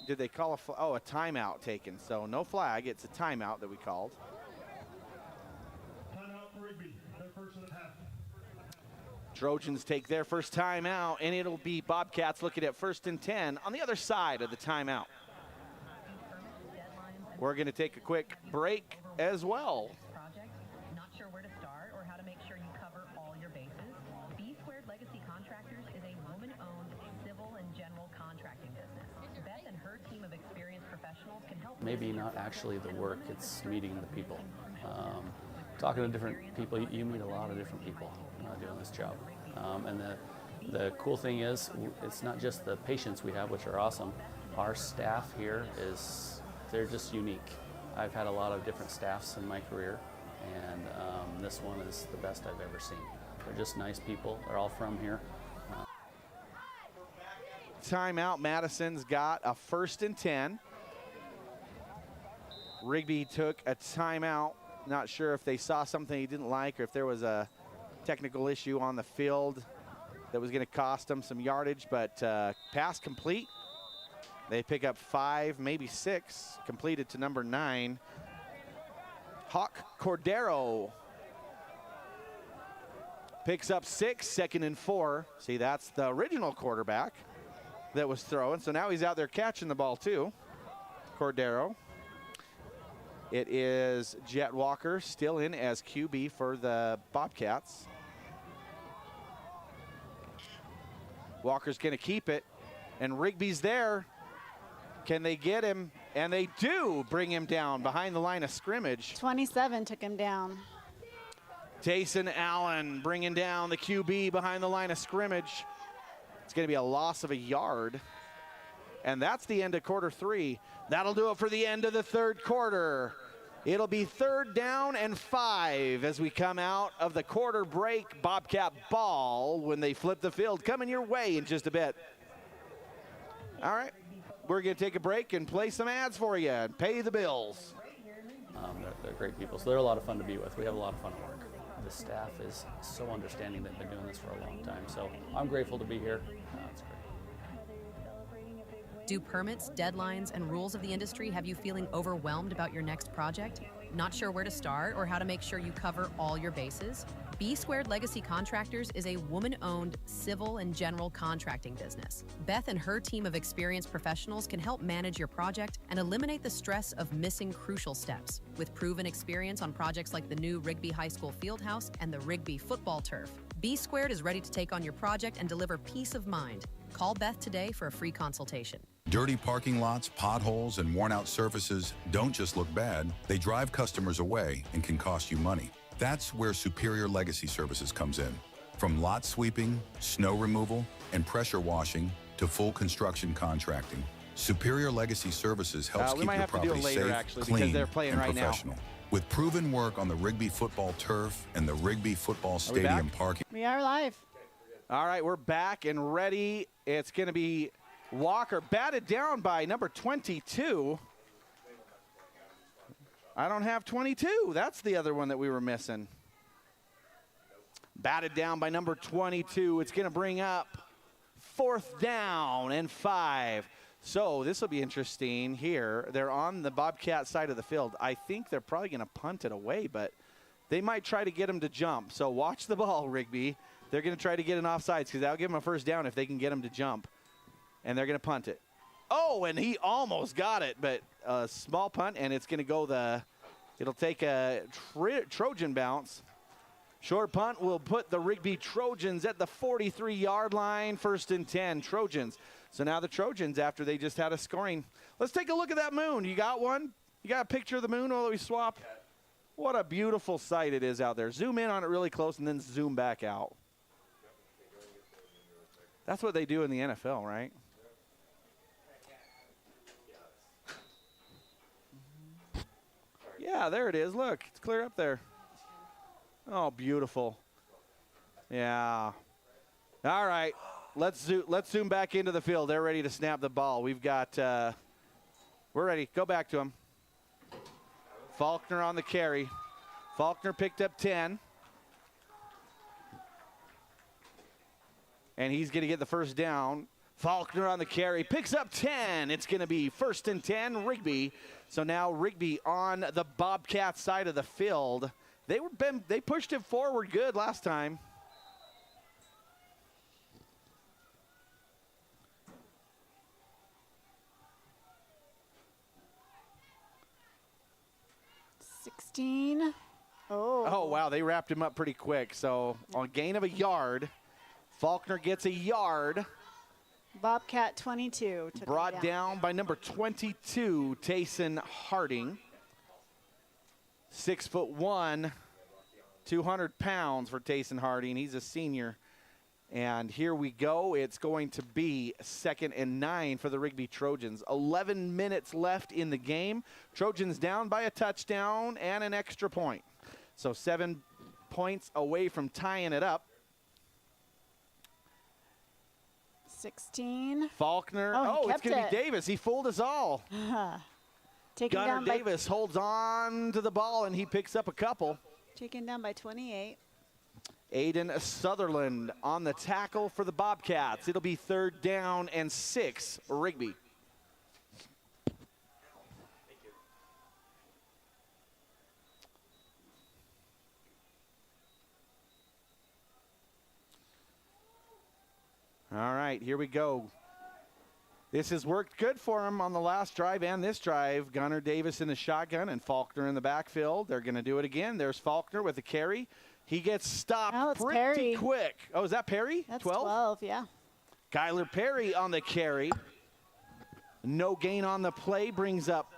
did they call a timeout taken? So no flag, it's a timeout that we called. Timeout for Rigby, their first and a half. Trojans take their first timeout, and it'll be Bobcats looking at 1st and 10 on the other side of the timeout. We're going to take a quick break as well. Not sure where to start or how to make sure you cover all your bases? B Squared Legacy Contractors is a woman-owned civil and general contracting business. Beth and her team of experienced professionals can help. Maybe not actually the work, it's meeting the people. Talking to different people, you meet a lot of different people doing this job. And the cool thing is, it's not just the patients we have, which are awesome. Our staff here they're just unique. I've had a lot of different staffs in my career, and this one is the best I've ever seen. They're just nice people. They're all from here. Timeout. Madison's got a 1st and 10. Rigby took a timeout. Not sure if they saw something he didn't like or if there was a technical issue on the field. that was going to cost them some yardage, but pass complete. They pick up 5, maybe 6, completed to number 9. Hawk Cordero picks up 6, 2nd and 4. See, that's the original quarterback that was throwing. So now he's out there catching the ball too, Cordero. It is Jet Walker still in as QB for the Bobcats. Walker's going to keep it, and Rigby's there. Can they get him? And they do bring him down behind the line of scrimmage. 27 took him down. Tayson Allen bringing down the QB behind the line of scrimmage. It's going to be a loss of a yard. And that's the end of quarter 3. That'll do it for the end of the 3rd quarter. It'll be 3rd down and 5 as we come out of the quarter break. Bobcat ball when they flip the field. Coming your way in just a bit. All right, we're going to take a break and play some ads for you and pay the bills. They're great people, so they're a lot of fun to be with. We have a lot of fun at work. The staff is so understanding. They've been doing this for a long time, so I'm grateful to be here. It's great. Do permits, deadlines, and rules of the industry have you feeling overwhelmed about your next project? Not sure where to start or how to make sure you cover all your bases? B Squared Legacy Contractors is a woman-owned civil and general contracting business. Beth and her team of experienced professionals can help manage your project and eliminate the stress of missing crucial steps. With proven experience on projects like the new Rigby High School Fieldhouse and the Rigby football turf, B Squared is ready to take on your project and deliver peace of mind. Call Beth today for a free consultation. Dirty parking lots, potholes, and worn-out surfaces don't just look bad. They drive customers away and can cost you money. That's where Superior Legacy Services comes in. From lot sweeping, snow removal, and pressure washing to full construction contracting, Superior Legacy Services helps keep your property safe, clean, and professional. With proven work on the Rigby football turf and the Rigby football stadium parking. We are live. All right, we're back and ready. It's going to be Walker batted down by number 22. I don't have 22. That's the other one that we were missing. Batted down by number 22. It's going to bring up 4th down and 5. So this will be interesting here. They're on the Bobcat side of the field. I think they're probably going to punt it away, but they might try to get him to jump. So watch the ball, Rigby. They're going to try to get an offsides because that'll give them a 1st down if they can get him to jump. And they're going to punt it. Oh, and he almost got it, but a small punt, and it's going to go it'll take a Trojan bounce. Short punt will put the Rigby Trojans at the 43-yard line, 1st and 10, Trojans. So now the Trojans, after they just had a scoring. Let's take a look at that moon. You got one? You got a picture of the moon while we swap? What a beautiful sight it is out there. Zoom in on it really close and then zoom back out. That's what they do in the NFL, right? Yeah, there it is. Look, it's clear up there. Oh, beautiful. Yeah. All right, let's zoom back into the field. They're ready to snap the ball. We've got, we're ready. Go back to him. Faulkner on the carry. Faulkner picked up 10. And he's going to get the 1st down. Faulkner on the carry, picks up 10. It's going to be 1st and 10, Rigby. So now Rigby on the Bobcat side of the field. They pushed it forward good last time. Oh, wow, they wrapped him up pretty quick. So on gain of a yard, Faulkner gets a yard. Bobcat 22. Brought down by number 22, Tayson Harding. 6'1", 200 pounds for Tayson Harding. He's a senior. And here we go. It's going to be 2nd and 9 for the Rigby Trojans. 11 minutes left in the game. Trojans down by a touchdown and an extra point. So 7 points away from tying it up. 16. Faulkner. Oh, it's going to be Davis. He fooled us all. Gunnar Davis holds on to the ball, and he picks up a couple. Taken down by 28. Aiden Sutherland on the tackle for the Bobcats. It'll be 3rd down and 6, Rigby. All right, here we go. This has worked good for him on the last drive and this drive. Gunnar Davis in the shotgun and Faulkner in the backfield. They're going to do it again. There's Faulkner with the carry. He gets stopped pretty Perry. quick. Oh, is that Perry? That's 12? 12, yeah. Kyler Perry on the carry. No gain on the play, brings up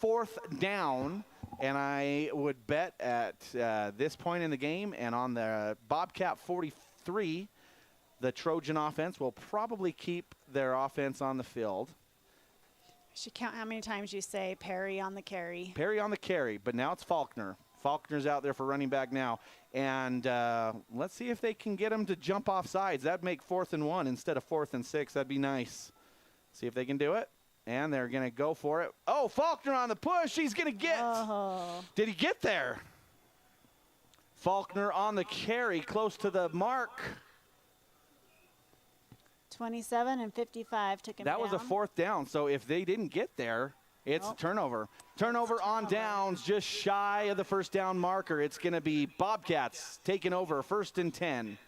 4th down. And I would bet at this point in the game and on the Bobcat 43, the Trojan offense will probably keep their offense on the field. Should count how many times you say Perry on the carry. Perry on the carry, but now it's Faulkner. Faulkner's out there for running back now. And let's see if they can get him to jump off sides. That'd make 4th and 1 instead of 4th and 6. That'd be nice. See if they can do it. And they're going to go for it. Oh, Faulkner on the push. He's going to get. Oh. Did he get there? Faulkner on the carry, close to the mark. 27 and 55 took him down. That was a 4th down, so if they didn't get there, it's a turnover. Turnover on downs, just shy of the 1st down marker. It's going to be Bobcats taking over, 1st and 10.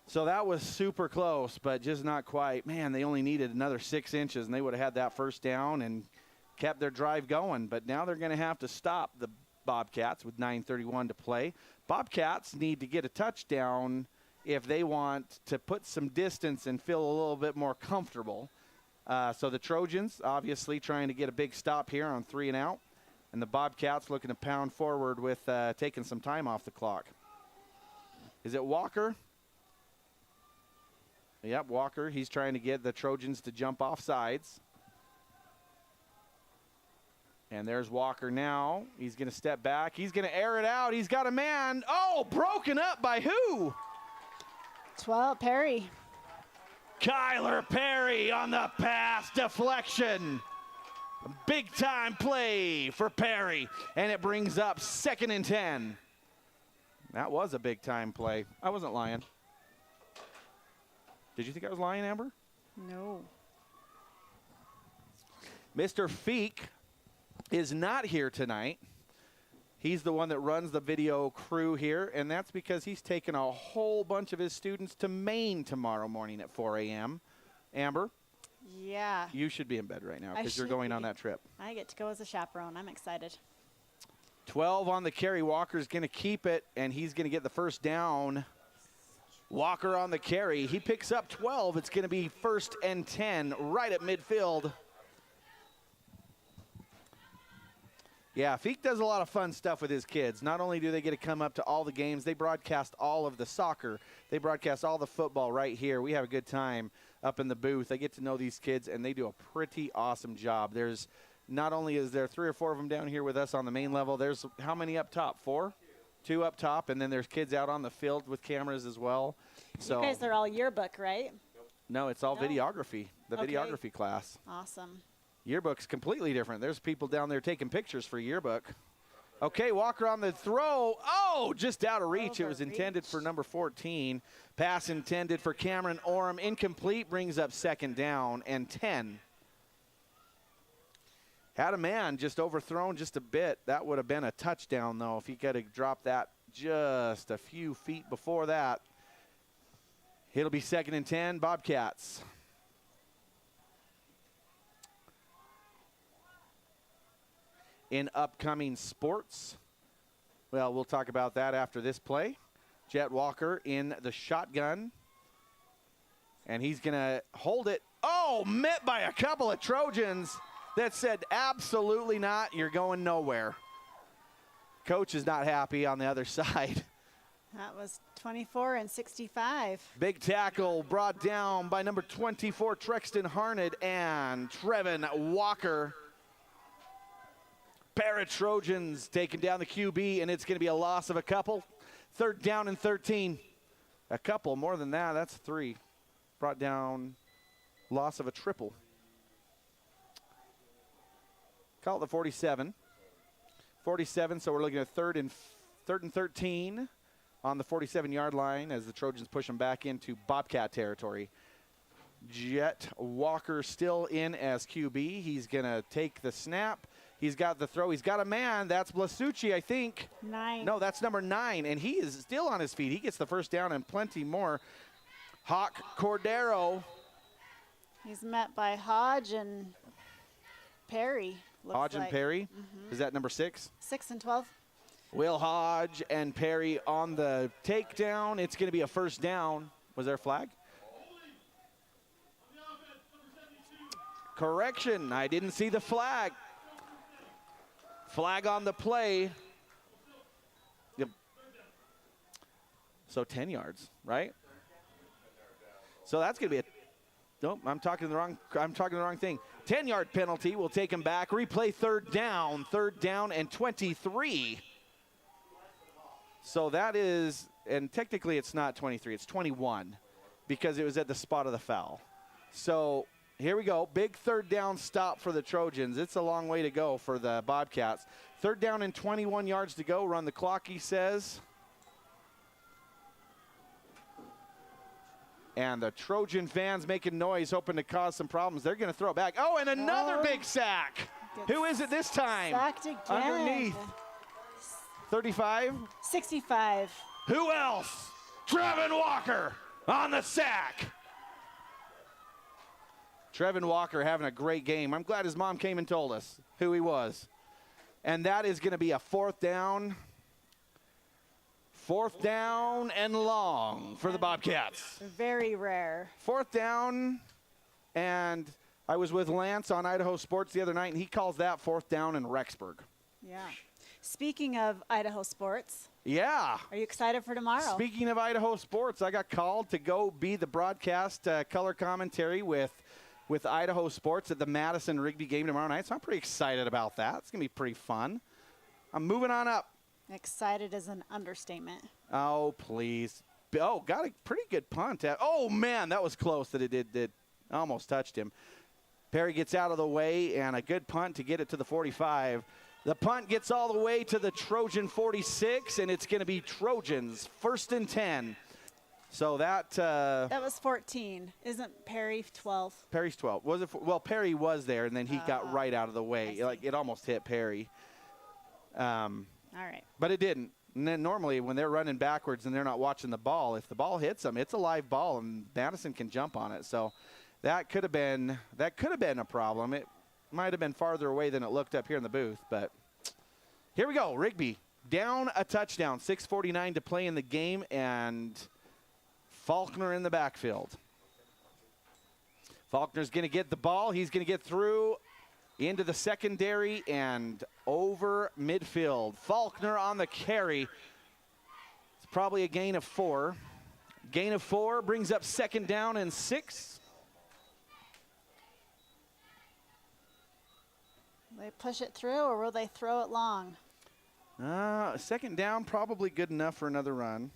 So that was super close, but just not quite. Man, they only needed another 6 inches, and they would have had that 1st down and kept their drive going. But now they're going to have to stop the Bobcats with 9:31 to play. Bobcats need to get a touchdown if they want to put some distance and feel a little bit more comfortable. So the Trojans obviously trying to get a big stop here on 3 and out. And the Bobcats looking to pound forward with taking some time off the clock. Is it Walker? Yep, Walker. He's trying to get the Trojans to jump off sides. And there's Walker now. He's going to step back. He's going to air it out. He's got a man. Oh, broken up by who? 12, Perry. Kyler Perry on the pass deflection. Big time play for Perry. And it brings up 2nd and 10. That was a big time play. I wasn't lying. Did you think I was lying, Amber? No. Mr. Feek is not here tonight. He's the one that runs the video crew here, and that's because he's taking a whole bunch of his students to Maine tomorrow morning at 4 a.m. Amber? Yeah. You should be in bed right now because you're going on that trip. I get to go as a chaperone. I'm excited. 12 on the carry. Walker's going to keep it, and he's going to get the 1st down. Walker on the carry. He picks up 12. It's going to be 1st and 10 right at midfield. Yeah, Feek does a lot of fun stuff with his kids. Not only do they get to come up to all the games, they broadcast all of the soccer. They broadcast all the football right here. We have a good time up in the booth. I get to know these kids, and they do a pretty awesome job. There's not only is there 3 or 4 of them down here with us on the main level, there's how many up top? 4? 2 up top, and then there's kids out on the field with cameras as well. So you guys are all yearbook, right? No, it's all videography, the videography class. Awesome. Yearbook's completely different. There's people down there taking pictures for yearbook. Okay, Walker on the throw. Oh, just out of reach. It was intended for number 14. Pass intended for Cameron Orem. Incomplete, brings up 2nd down and 10. Had a man just overthrown just a bit. That would have been a touchdown, though, if he could have dropped that just a few feet before that. It'll be 2nd and 10, Bobcats. In upcoming sports, well, we'll talk about that after this play. Jet Walker in the shotgun. And he's going to hold it. Oh, met by a couple of Trojans that said, absolutely not, you're going nowhere. Coach is not happy on the other side. That was 24 and 65. Big tackle brought down by number 24, Trexton Harned and Trevin Walker. Trojans taking down the QB, and it's going to be a loss of a couple. 3rd down and 13. A couple, more than that, that's 3. Brought down, loss of a triple. Call it the 47. 47, so we're looking at 3rd and 13 on the 47-yard line as the Trojans push them back into Bobcat territory. Jet Walker still in as QB. He's going to take the snap. He's got the throw. He's got a man. That's Blasucci, I think. 9. No, that's number 9, and he is still on his feet. He gets the first down and plenty more. Hawk Cordero. He's met by Hodge and Perry. Hodge and Perry. Is that number 6? 6 and 12. Will Hodge and Perry on the takedown. It's going to be a first down. Was there a flag? Correction, I didn't see the flag. Flag on the play. Yep. So 10 yards, right? So that's going to be a, nope, I'm talking the wrong thing. 10-yard penalty will take him back. Replay third down and 23. So that is, and technically it's not 23, it's 21 because it was at the spot of the foul. So here we go, big third down stop for the Trojans. It's a long way to go for the Bobcats. Third down and 21 yards to go, run the clock, he says. And the Trojan fans making noise, hoping to cause some problems. They're going to throw it back. Oh, and another big sack. Who is it this time? Sacked again. Underneath. 35? 65. Who else? Trevin Walker on the sack. Trevin Walker having a great game. I'm glad his mom came and told us who he was. And that is going to be a fourth down. Fourth down and long for the Bobcats. Very rare. Fourth down, and I was with Lance on Idaho Sports the other night, and he calls that fourth down in Rexburg. Yeah. Speaking of Idaho sports. Yeah. Are you excited for tomorrow? Speaking of Idaho sports, I got called to go be the broadcast color commentary with Idaho sports at the Madison Rigby game tomorrow night, so I'm pretty excited about that. It's going to be pretty fun. I'm moving on up. Excited is an understatement. Oh, please. Oh, got a pretty good punt. Oh, man, that was close that it did. Almost touched him. Perry gets out of the way, and a good punt to get it to the 45. The punt gets all the way to the Trojan 46, and it's going to be Trojans, 1st and 10. So that was 14. Isn't Perry 12? Perry's 12. Was it? Well, Perry was there, and then he got right out of the way. Like it almost hit Perry. All right. But it didn't. And then normally when they're running backwards and they're not watching the ball, if the ball hits them, it's a live ball, and Madison can jump on it. So that could have been a problem. It might have been farther away than it looked up here in the booth. But here we go. Rigby down a touchdown. 6:49 to play in the game, and Faulkner in the backfield. Faulkner's going to get the ball. He's going to get through into the secondary and over midfield. Faulkner on the carry. It's probably a gain of 4. Gain of 4 brings up 2nd down and 6. Will they push it through, or will they throw it long? 2nd down, probably good enough for another run.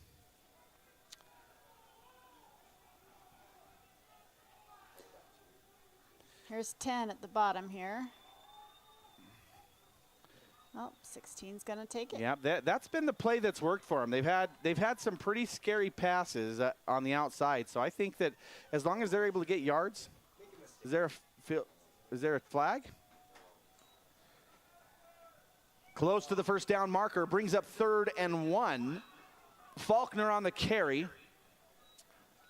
Here's 10 at the bottom here. Oh, 16's going to take it. Yeah, that's been the play that's worked for them. They've had some pretty scary passes on the outside. So I think that as long as they're able to get yards, is there a flag? Close to the first down marker, brings up 3rd and 1. Faulkner on the carry.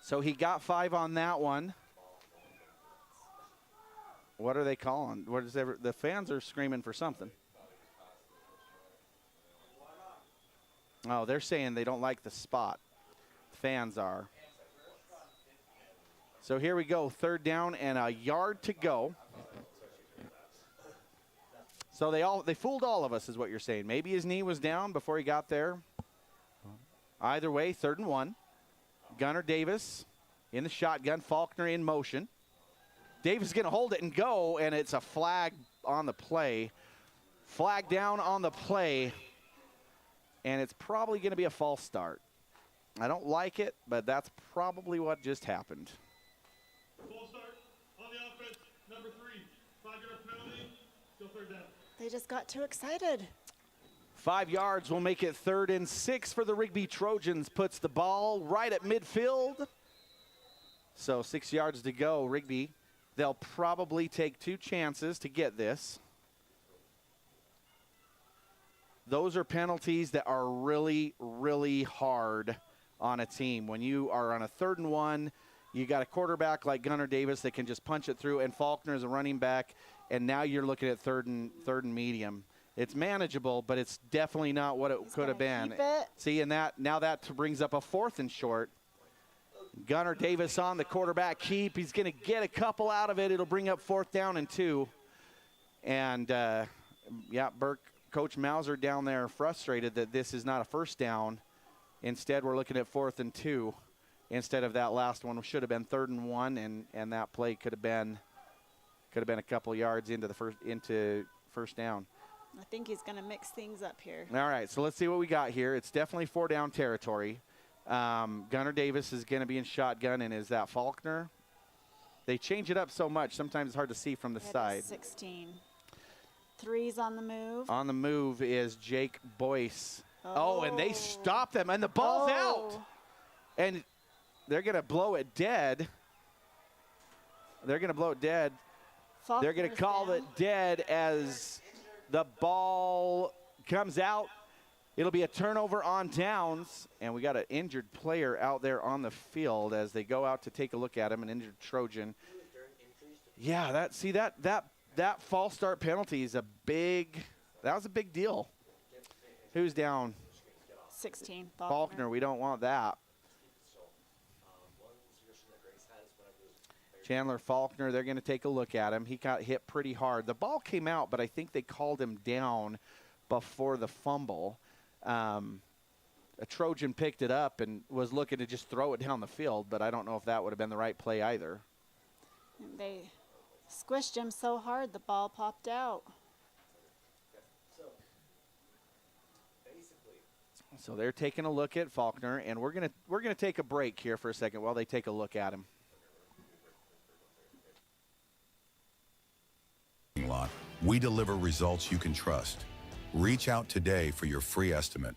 So he got 5 on that one. What are they calling? The fans are screaming for something. Oh, they're saying they don't like the spot. Fans are. So here we go, 3rd down and a yard to go. So they fooled all of us, is what you're saying. Maybe his knee was down before he got there. Either way, 3rd and 1. Gunnar Davis in the shotgun. Faulkner in motion. Davis is going to hold it and go, and it's a flag on the play. Flag down on the play, and it's probably going to be a false start. I don't like it, but that's probably what just happened. False start on the offense, number 3. 5-yard penalty, still 3rd down. They just got too excited. 5 yards will make it 3rd and 6 for the Rigby Trojans. Puts the ball right at midfield. So 6 yards to go. Rigby, they'll probably take 2 chances to get this. Those are penalties that are really, really hard on a team. When you are on a 3rd and 1, you got a quarterback like Gunnar Davis that can just punch it through, and Faulkner is a running back, and now you're looking at third and medium. It's manageable, but it's definitely not what it could have been. See, and now that brings up a 4th and short. Gunnar Davis on the quarterback keep. He's going to get a couple out of it. It'll bring up 4th down and 2. And, yeah, Coach Mauser down there frustrated that this is not a 1st down. Instead, we're looking at 4th and 2 instead of that last one. Should have been 3rd and 1, and that play could have been a couple yards into first down. I think he's going to mix things up here. All right, so let's see what we got here. It's definitely 4-down territory. Gunnar Davis is going to be in shotgun, and is that Faulkner? They change it up so much, sometimes it's hard to see from the side. 16. 3's on the move. On the move is Jake Boyce. Oh, and they stop them, and the ball's out. And they're going to blow it dead. They're going to blow it dead. Faulkner's they're going to call it dead as the ball comes out. It'll be a turnover on downs, and we got an injured player out there on the field as they go out to take a look at him, an injured Trojan. Yeah, that false start penalty is that was a big deal. Who's down? 16. Faulkner. We don't want that. Chandler Faulkner, they're going to take a look at him. He got hit pretty hard. The ball came out, but I think they called him down before the fumble. A Trojan picked it up and was looking to just throw it down the field, but I don't know if that would have been the right play either. They squished him so hard the ball popped out. So they're taking a look at Faulkner, and we're gonna take a break here for a second while they take a look at him. We deliver results you can trust. Reach out today for your free estimate.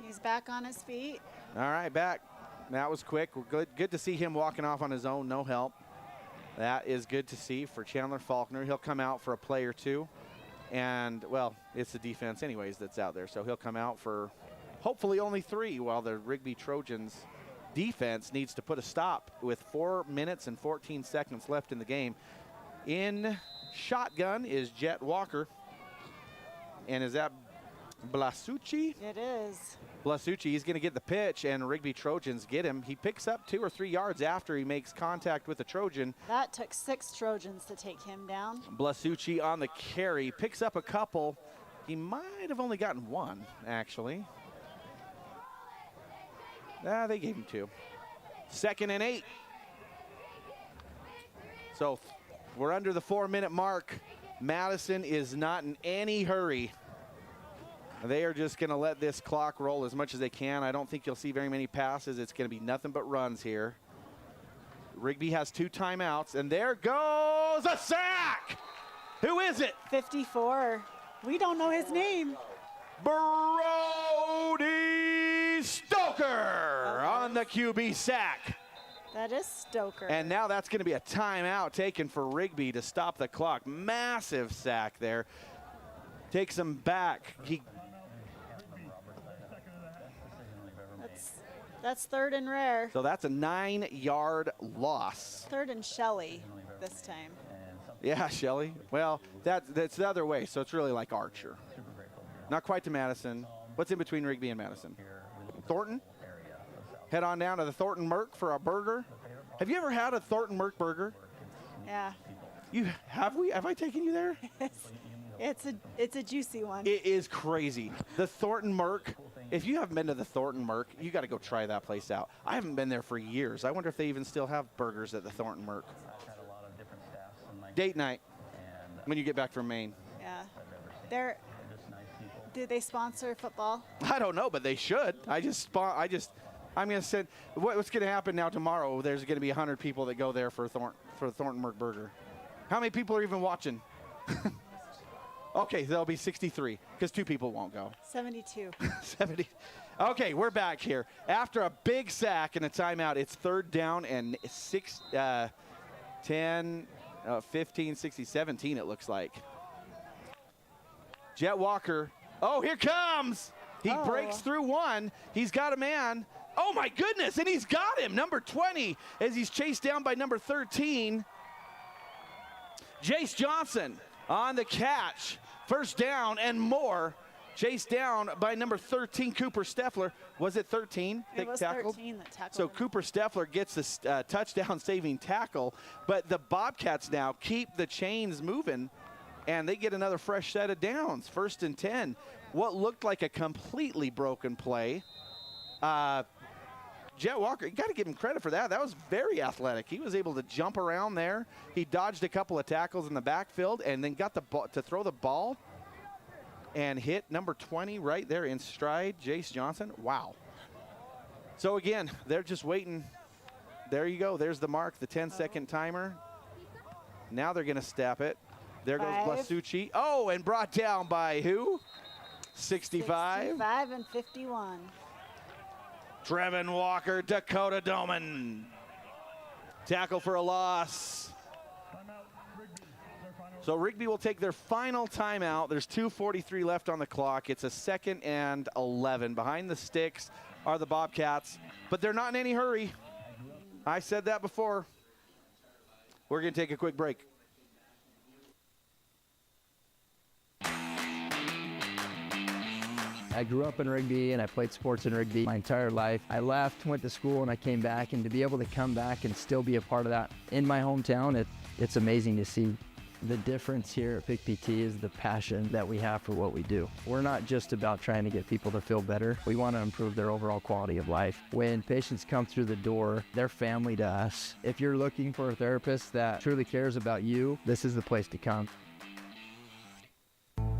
He's back on his feet. All right, back. That was quick. We're good to see him walking off on his own, no help. That is good to see for Chandler Faulkner. He'll come out for a play or 2. And, well, it's the defense anyways that's out there. So he'll come out for hopefully only 3 while the Rigby Trojans defense needs to put a stop with 4 minutes and 14 seconds left in the game. In shotgun is Jet Walker. And is that Blasucci? It is. Blasucci, he's going to get the pitch, and Rigby Trojans get him. He picks up 2 or 3 yards after he makes contact with the Trojan. That took 6 Trojans to take him down. Blasucci on the carry, picks up a couple. He might have only gotten 1, actually. They gave him 2. 2nd and 8. So we're under the 4-minute mark. Madison is not in any hurry. They are just going to let this clock roll as much as they can. I don't think you'll see very many passes. It's going to be nothing but runs here. Rigby has 2 timeouts, and there goes a sack. Who is it? 54. We don't know his name. Brody Stoker on the QB sack. That is Stoker. And now that's going to be a timeout taken for Rigby to stop the clock. Massive sack there. Takes him back. That's 3rd and rare. So that's a 9-yard loss. 3rd and Shelley this time. Yeah, Shelley. Well, that's the other way, so it's really like Archer. Not quite to Madison. What's in between Rigby and Madison? Thornton? Head on down to the Thornton Merc for a burger. Have you ever had a Thornton Merc burger? Yeah. Have I taken you there? It's a juicy one. It is crazy. The Thornton Merc. If you haven't been to the Thornton Merc, you got to go try that place out. I haven't been there for years. I wonder if they even still have burgers at the Thornton Merc. Date night when you get back from Maine. Yeah. Do they sponsor football? I don't know, but they should. I'm going to send. What's going to happen now tomorrow? There's going to be 100 people that go there for the Thornton Merc burger. How many people are even watching? Okay, there'll be 63 because 2 people won't go. 72. 70. Okay, we're back here. After a big sack and a timeout, it's 3rd down and 10, 15, 16, 17 it looks like. Jet Walker. Oh, here comes. He breaks through one. He's got a man. Oh, my goodness, and he's got him. Number 20 as he's chased down by number 13. Jace Johnson on the catch. 1st down and more. Chased down by number 13, Cooper Steffler. Was it 13 that was tackled? 13 that tackled So him. Cooper Steffler gets the touchdown-saving tackle, but the Bobcats now keep the chains moving, and they get another fresh set of downs. 1st and 10. What looked like a completely broken play. Jet Walker, you got to give him credit for that. That was very athletic. He was able to jump around there. He dodged a couple of tackles in the backfield and then got the ball to throw the ball and hit number 20 right there in stride, Jace Johnson. Wow. So again, they're just waiting. There you go. There's the mark, the 10-second timer. Now they're going to step it. There goes Blasucci. Oh, and brought down by who? 65. 65 and 51. Trevin Walker, Dakota Doman. Tackle for a loss. So Rigby will take their final timeout. There's 2:43 left on the clock. It's a 2nd and 11. Behind the sticks are the Bobcats, but they're not in any hurry. I said that before. We're going to take a quick break. I grew up in Rigby and I played sports in Rigby my entire life. I left, went to school, and I came back, and to be able to come back and still be a part of that in my hometown, it's amazing to see. The difference here at Pick PT is the passion that we have for what we do. We're not just about trying to get people to feel better. We want to improve their overall quality of life. When patients come through the door, they're family to us. If you're looking for a therapist that truly cares about you, this is the place to come.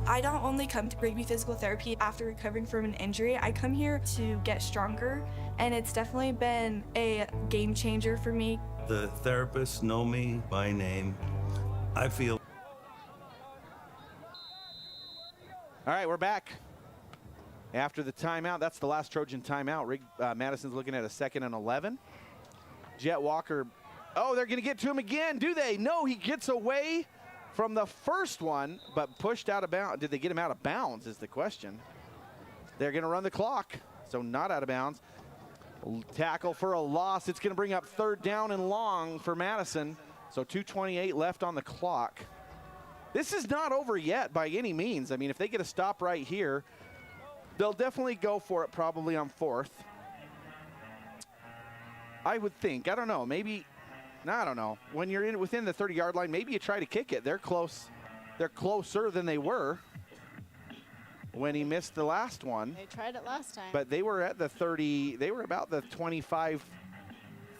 I don't only come to Rigby Physical Therapy after recovering from an injury. I come here to get stronger, and it's definitely been a game changer for me. The therapists know me by name. I feel. All right, we're back. After the timeout, that's the last Trojan timeout. Madison's looking at a 2nd and 11. Jet Walker, oh, they're going to get to him again, do they? No, he gets away from the first one, but pushed out of bounds. Did they get him out of bounds is the question. They're going to run the clock, so not out of bounds. Tackle for a loss. It's going to bring up 3rd down and long for Madison. So 2:28 left on the clock. This is not over yet by any means. I mean, if they get a stop right here, they'll definitely go for it probably on 4th. I would think. I don't know. Maybe. No, I don't know. When you're within the 30-yard line, maybe you try to kick it. They're close. They're closer than they were when he missed the last one. They tried it last time. But they were at the 30. They were about the 25,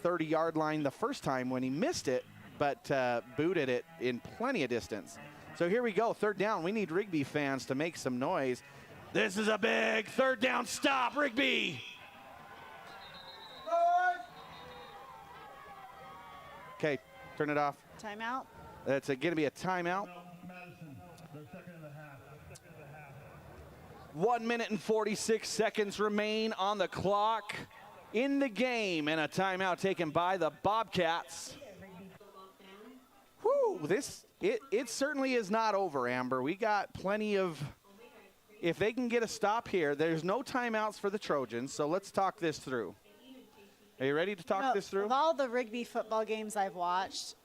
30-yard line the first time when he missed it, but booted it in plenty of distance. So here we go, 3rd down. We need Rigby fans to make some noise. This is a big 3rd down stop, Rigby. Okay, turn it off. Timeout. It's going to be a timeout. Madison, their 2nd and a half. 1 minute and 46 seconds remain on the clock in the game, and a timeout taken by the Bobcats. Whew, it certainly is not over, Amber. We got plenty of, if they can get a stop here, there's no timeouts for the Trojans, so let's talk this through. Are you ready to talk this through? Of all the Rigby football games I've watched,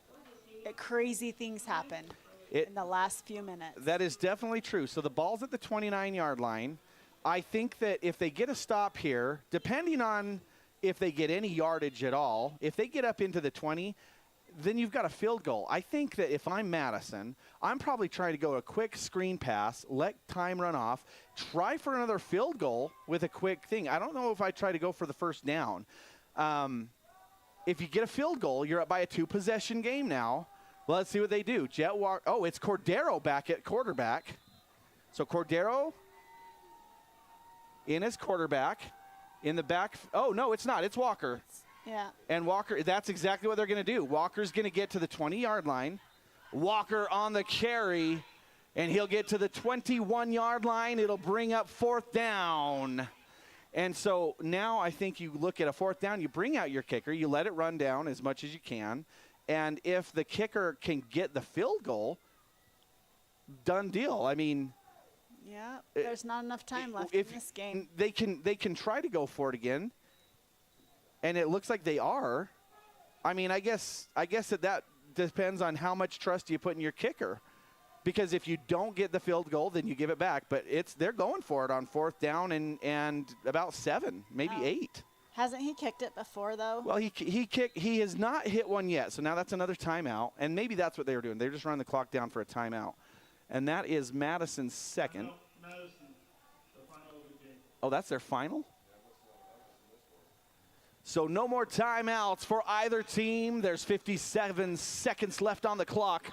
crazy things happen in the last few minutes. That is definitely true. So the ball's at the 29-yard line. I think that if they get a stop here, depending on if they get any yardage at all, if they get up into the 20, then you've got a field goal. I think that if I'm Madison, I'm probably trying to go a quick screen pass, let time run off, try for another field goal with a quick thing. I don't know if I try to go for the 1st down. If you get a field goal, you're up by a 2-possession game now. Let's see what they do. Jet Walker. Oh, it's Cordero back at quarterback. So Cordero in as quarterback. In the back. Oh, no, it's not. It's Walker. Yeah. And Walker, that's exactly what they're going to do. Walker's going to get to the 20-yard line. Walker on the carry, and he'll get to the 21-yard line. It'll bring up 4th down. And so now I think you look at a 4th down, you bring out your kicker, you let it run down as much as you can, and if the kicker can get the field goal, done deal. I mean, yeah, there's not enough time left in this game. They can try to go for it again, and it looks like they are. I mean, I guess that depends on how much trust you put in your kicker. Because if you don't get the field goal, then you give it back. But they're going for it on 4th down and about 7, maybe 8. Hasn't he kicked it before, though? Well, he has not hit one yet. So now that's another timeout. And maybe that's what they were doing. They're just running the clock down for a timeout. And that is Madison's second. Madison, the final of the game. Oh, that's their final? So no more timeouts for either team. There's 57 seconds left on the clock.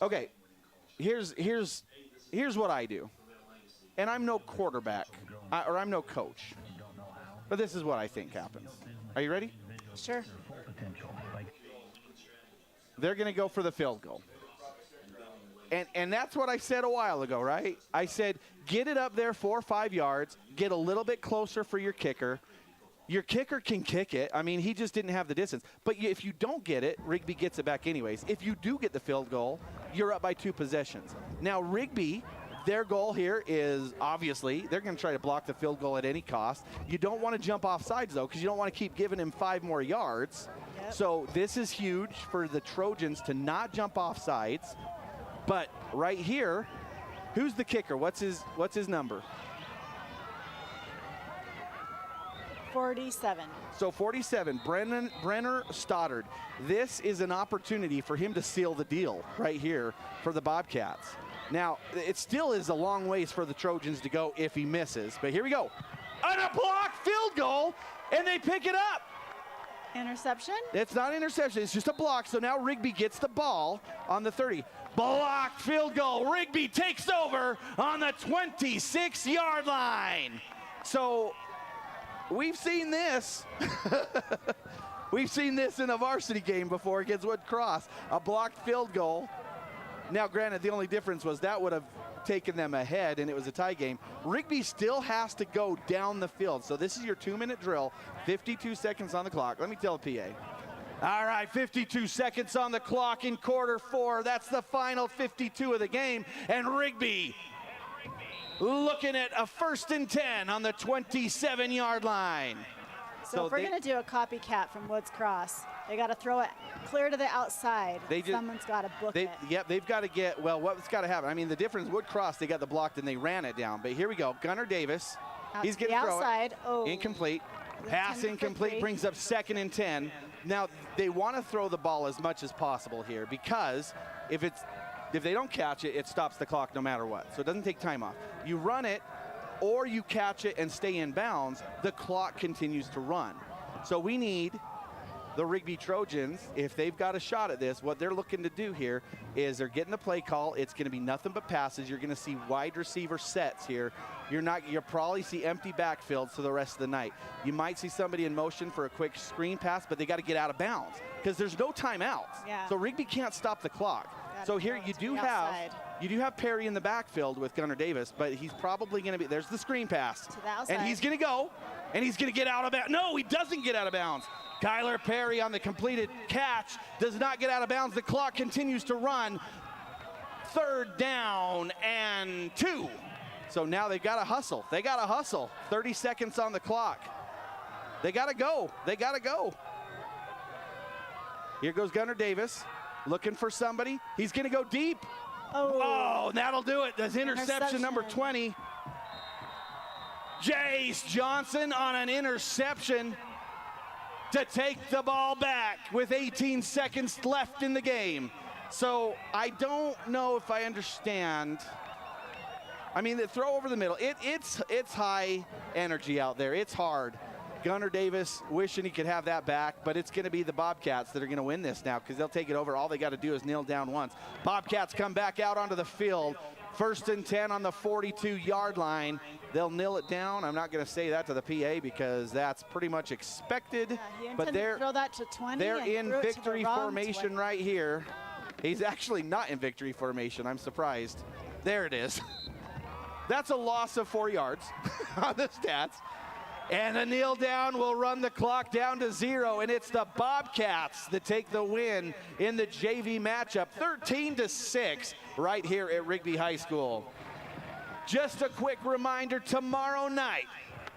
Okay, here's what I do. And I'm no quarterback, or I'm no coach. But this is what I think happens. Are you ready? Sure. They're going to go for the field goal. And that's what I said a while ago, right? I said, get it up there 4 or 5 yards, get a little bit closer for your kicker. Your kicker can kick it. I mean, he just didn't have the distance. But if you don't get it, Rigby gets it back anyways. If you do get the field goal, you're up by 2 possessions. Now, Rigby, their goal here is obviously they're going to try to block the field goal at any cost. You don't want to jump off sides, though, because you don't want to keep giving him 5 more yards. Yep. So this is huge for the Trojans to not jump off sides. But right here, who's the kicker? What's his number? 47. So 47, Brenner Stoddard. This is an opportunity for him to seal the deal right here for the Bobcats. Now, it still is a long ways for the Trojans to go if he misses. But here we go. On a blocked field goal, and they pick it up. Interception? It's not interception. It's just a block. So now Rigby gets the ball on the 30. Blocked field goal. Rigby takes over on the 26-yard line. So we've seen this. We've seen this in a varsity game before against Wood Cross. A blocked field goal. Now, granted, the only difference was that would have taken them ahead, and it was a tie game. Rigby still has to go down the field. So this is your 2-minute drill, 52 seconds on the clock. Let me tell PA. All right, 52 seconds on the clock in quarter 4. That's the final 52 of the game. And Rigby looking at a 1st and 10 on the 27-yard line. So if we're going to do a copycat from Woods Cross, they got to throw it clear to the outside. Someone's got to book it. Yep, they've got to get, well, what's got to happen? I mean, the difference, Wood Cross, they got the blocked and they ran it down. But here we go. Gunnar Davis. He's going to throw it. Oh. Incomplete. Pass incomplete, brings up 2nd and 10. Now, they want to throw the ball as much as possible here because if they don't catch it, it stops the clock no matter what. So it doesn't take time off. You run it, or you catch it and stay in bounds, the clock continues to run. So we need the Rigby Trojans, if they've got a shot at this, what they're looking to do here is they're getting the play call. It's going to be nothing but passes. You're going to see wide receiver sets here. You'll probably see empty backfields for the rest of the night. You might see somebody in motion for a quick screen pass, but they got to get out of bounds because there's no timeouts. Yeah. So Rigby can't stop the clock. So here you do have Perry in the backfield with Gunnar Davis, but he's probably going to be, there's the screen pass. To the outside. And he's going to go, and he's going to get out of bounds. No, he doesn't get out of bounds. Kyler Perry on the completed catch does not get out of bounds. The clock continues to run. 3rd down and 2. So now they've got to hustle. 30 seconds on the clock. They got to go. Here goes Gunnar Davis. Looking for somebody. He's going to go deep. Oh, and that'll do it. That's interception number 20. Jace Johnson on an interception to take the ball back with 18 seconds left in the game. So I don't know if I understand. I mean, the throw over the middle, it's high energy out there. It's hard. Gunnar Davis wishing he could have that back, but it's going to be the Bobcats that are going to win this now because they'll take it over. All they got to do is kneel down once. Bobcats come back out onto the field. First and 10 on the 42-yard line. They'll kneel it down. I'm not going to say that to the PA because that's pretty much expected. But they're throw that to 20. They're in victory formation right here. He's actually not in victory formation. I'm surprised. There it is. That's a loss of 4 yards on the stats. And a kneel down will run the clock down to 0, and it's the Bobcats that take the win in the JV matchup, 13-6, right here at Rigby High School. Just a quick reminder, tomorrow night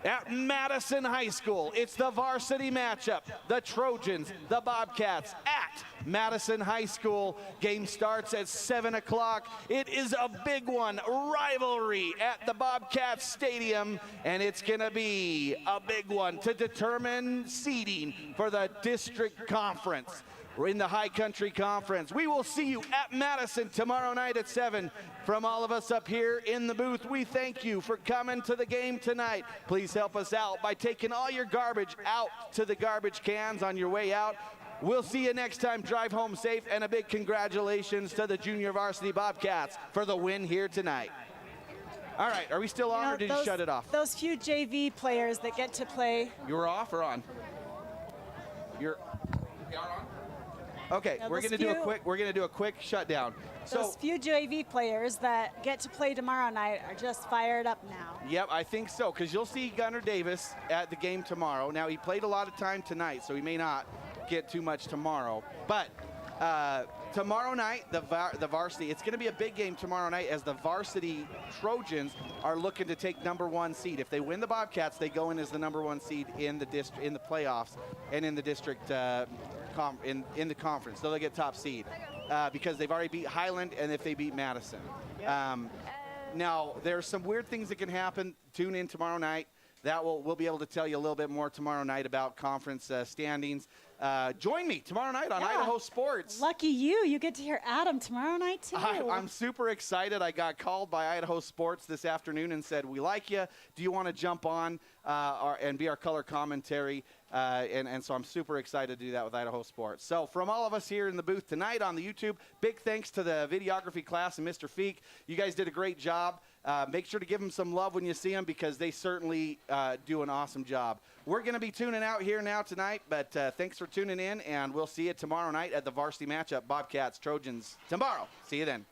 at Madison High School, it's the varsity matchup, the Trojans, the Bobcats at Madison High School. Game starts at 7 o'clock. It is a big one, rivalry at the Bobcats Stadium, and it's going to be a big one to determine seeding for the district conference. We're in the High Country Conference. We will see you at Madison tomorrow night at 7. From all of us up here in the booth, we thank you for coming to the game tonight. Please help us out by taking all your garbage out to the garbage cans on your way out. We'll see you next time. Drive home safe, and a big congratulations to the junior varsity Bobcats for the win here tonight. All right, are we still on, or did you shut it off? Those few JV players that get to play. You were off or on? You're on? Okay, Yeah, we're gonna do a quick shutdown. Those few JV players that get to play tomorrow night are just fired up now. Yep, I think so, because you'll see Gunnar Davis at the game tomorrow. Now, he played a lot of time tonight, so he may not get too much tomorrow. But tomorrow night, the varsity, it's going to be a big game tomorrow night as the varsity Trojans are looking to take #1 seed. If they win the Bobcats, they go in as the #1 seed in the playoffs and in the district in the conference. So they get top seed because they've already beat Highland and if they beat Madison. Now, there's some weird things that can happen. Tune in tomorrow night. We'll be able to tell you a little bit more tomorrow night about conference standings. Join me tomorrow night on Idaho Sports. Lucky you get to hear Adam tomorrow night too. I'm super excited. I got called by Idaho Sports this afternoon and said, we like you. Do you want to jump on and be our color commentary? And so I'm super excited to do that with Idaho Sports. So from all of us here in the booth tonight on the YouTube, big thanks to the videography class and Mr. Feek. You guys did a great job. Make sure to give them some love when you see them because they certainly do an awesome job. We're going to be tuning out here now tonight, but thanks for tuning in, and we'll see you tomorrow night at the varsity matchup, Bobcats, Trojans, tomorrow. See you then.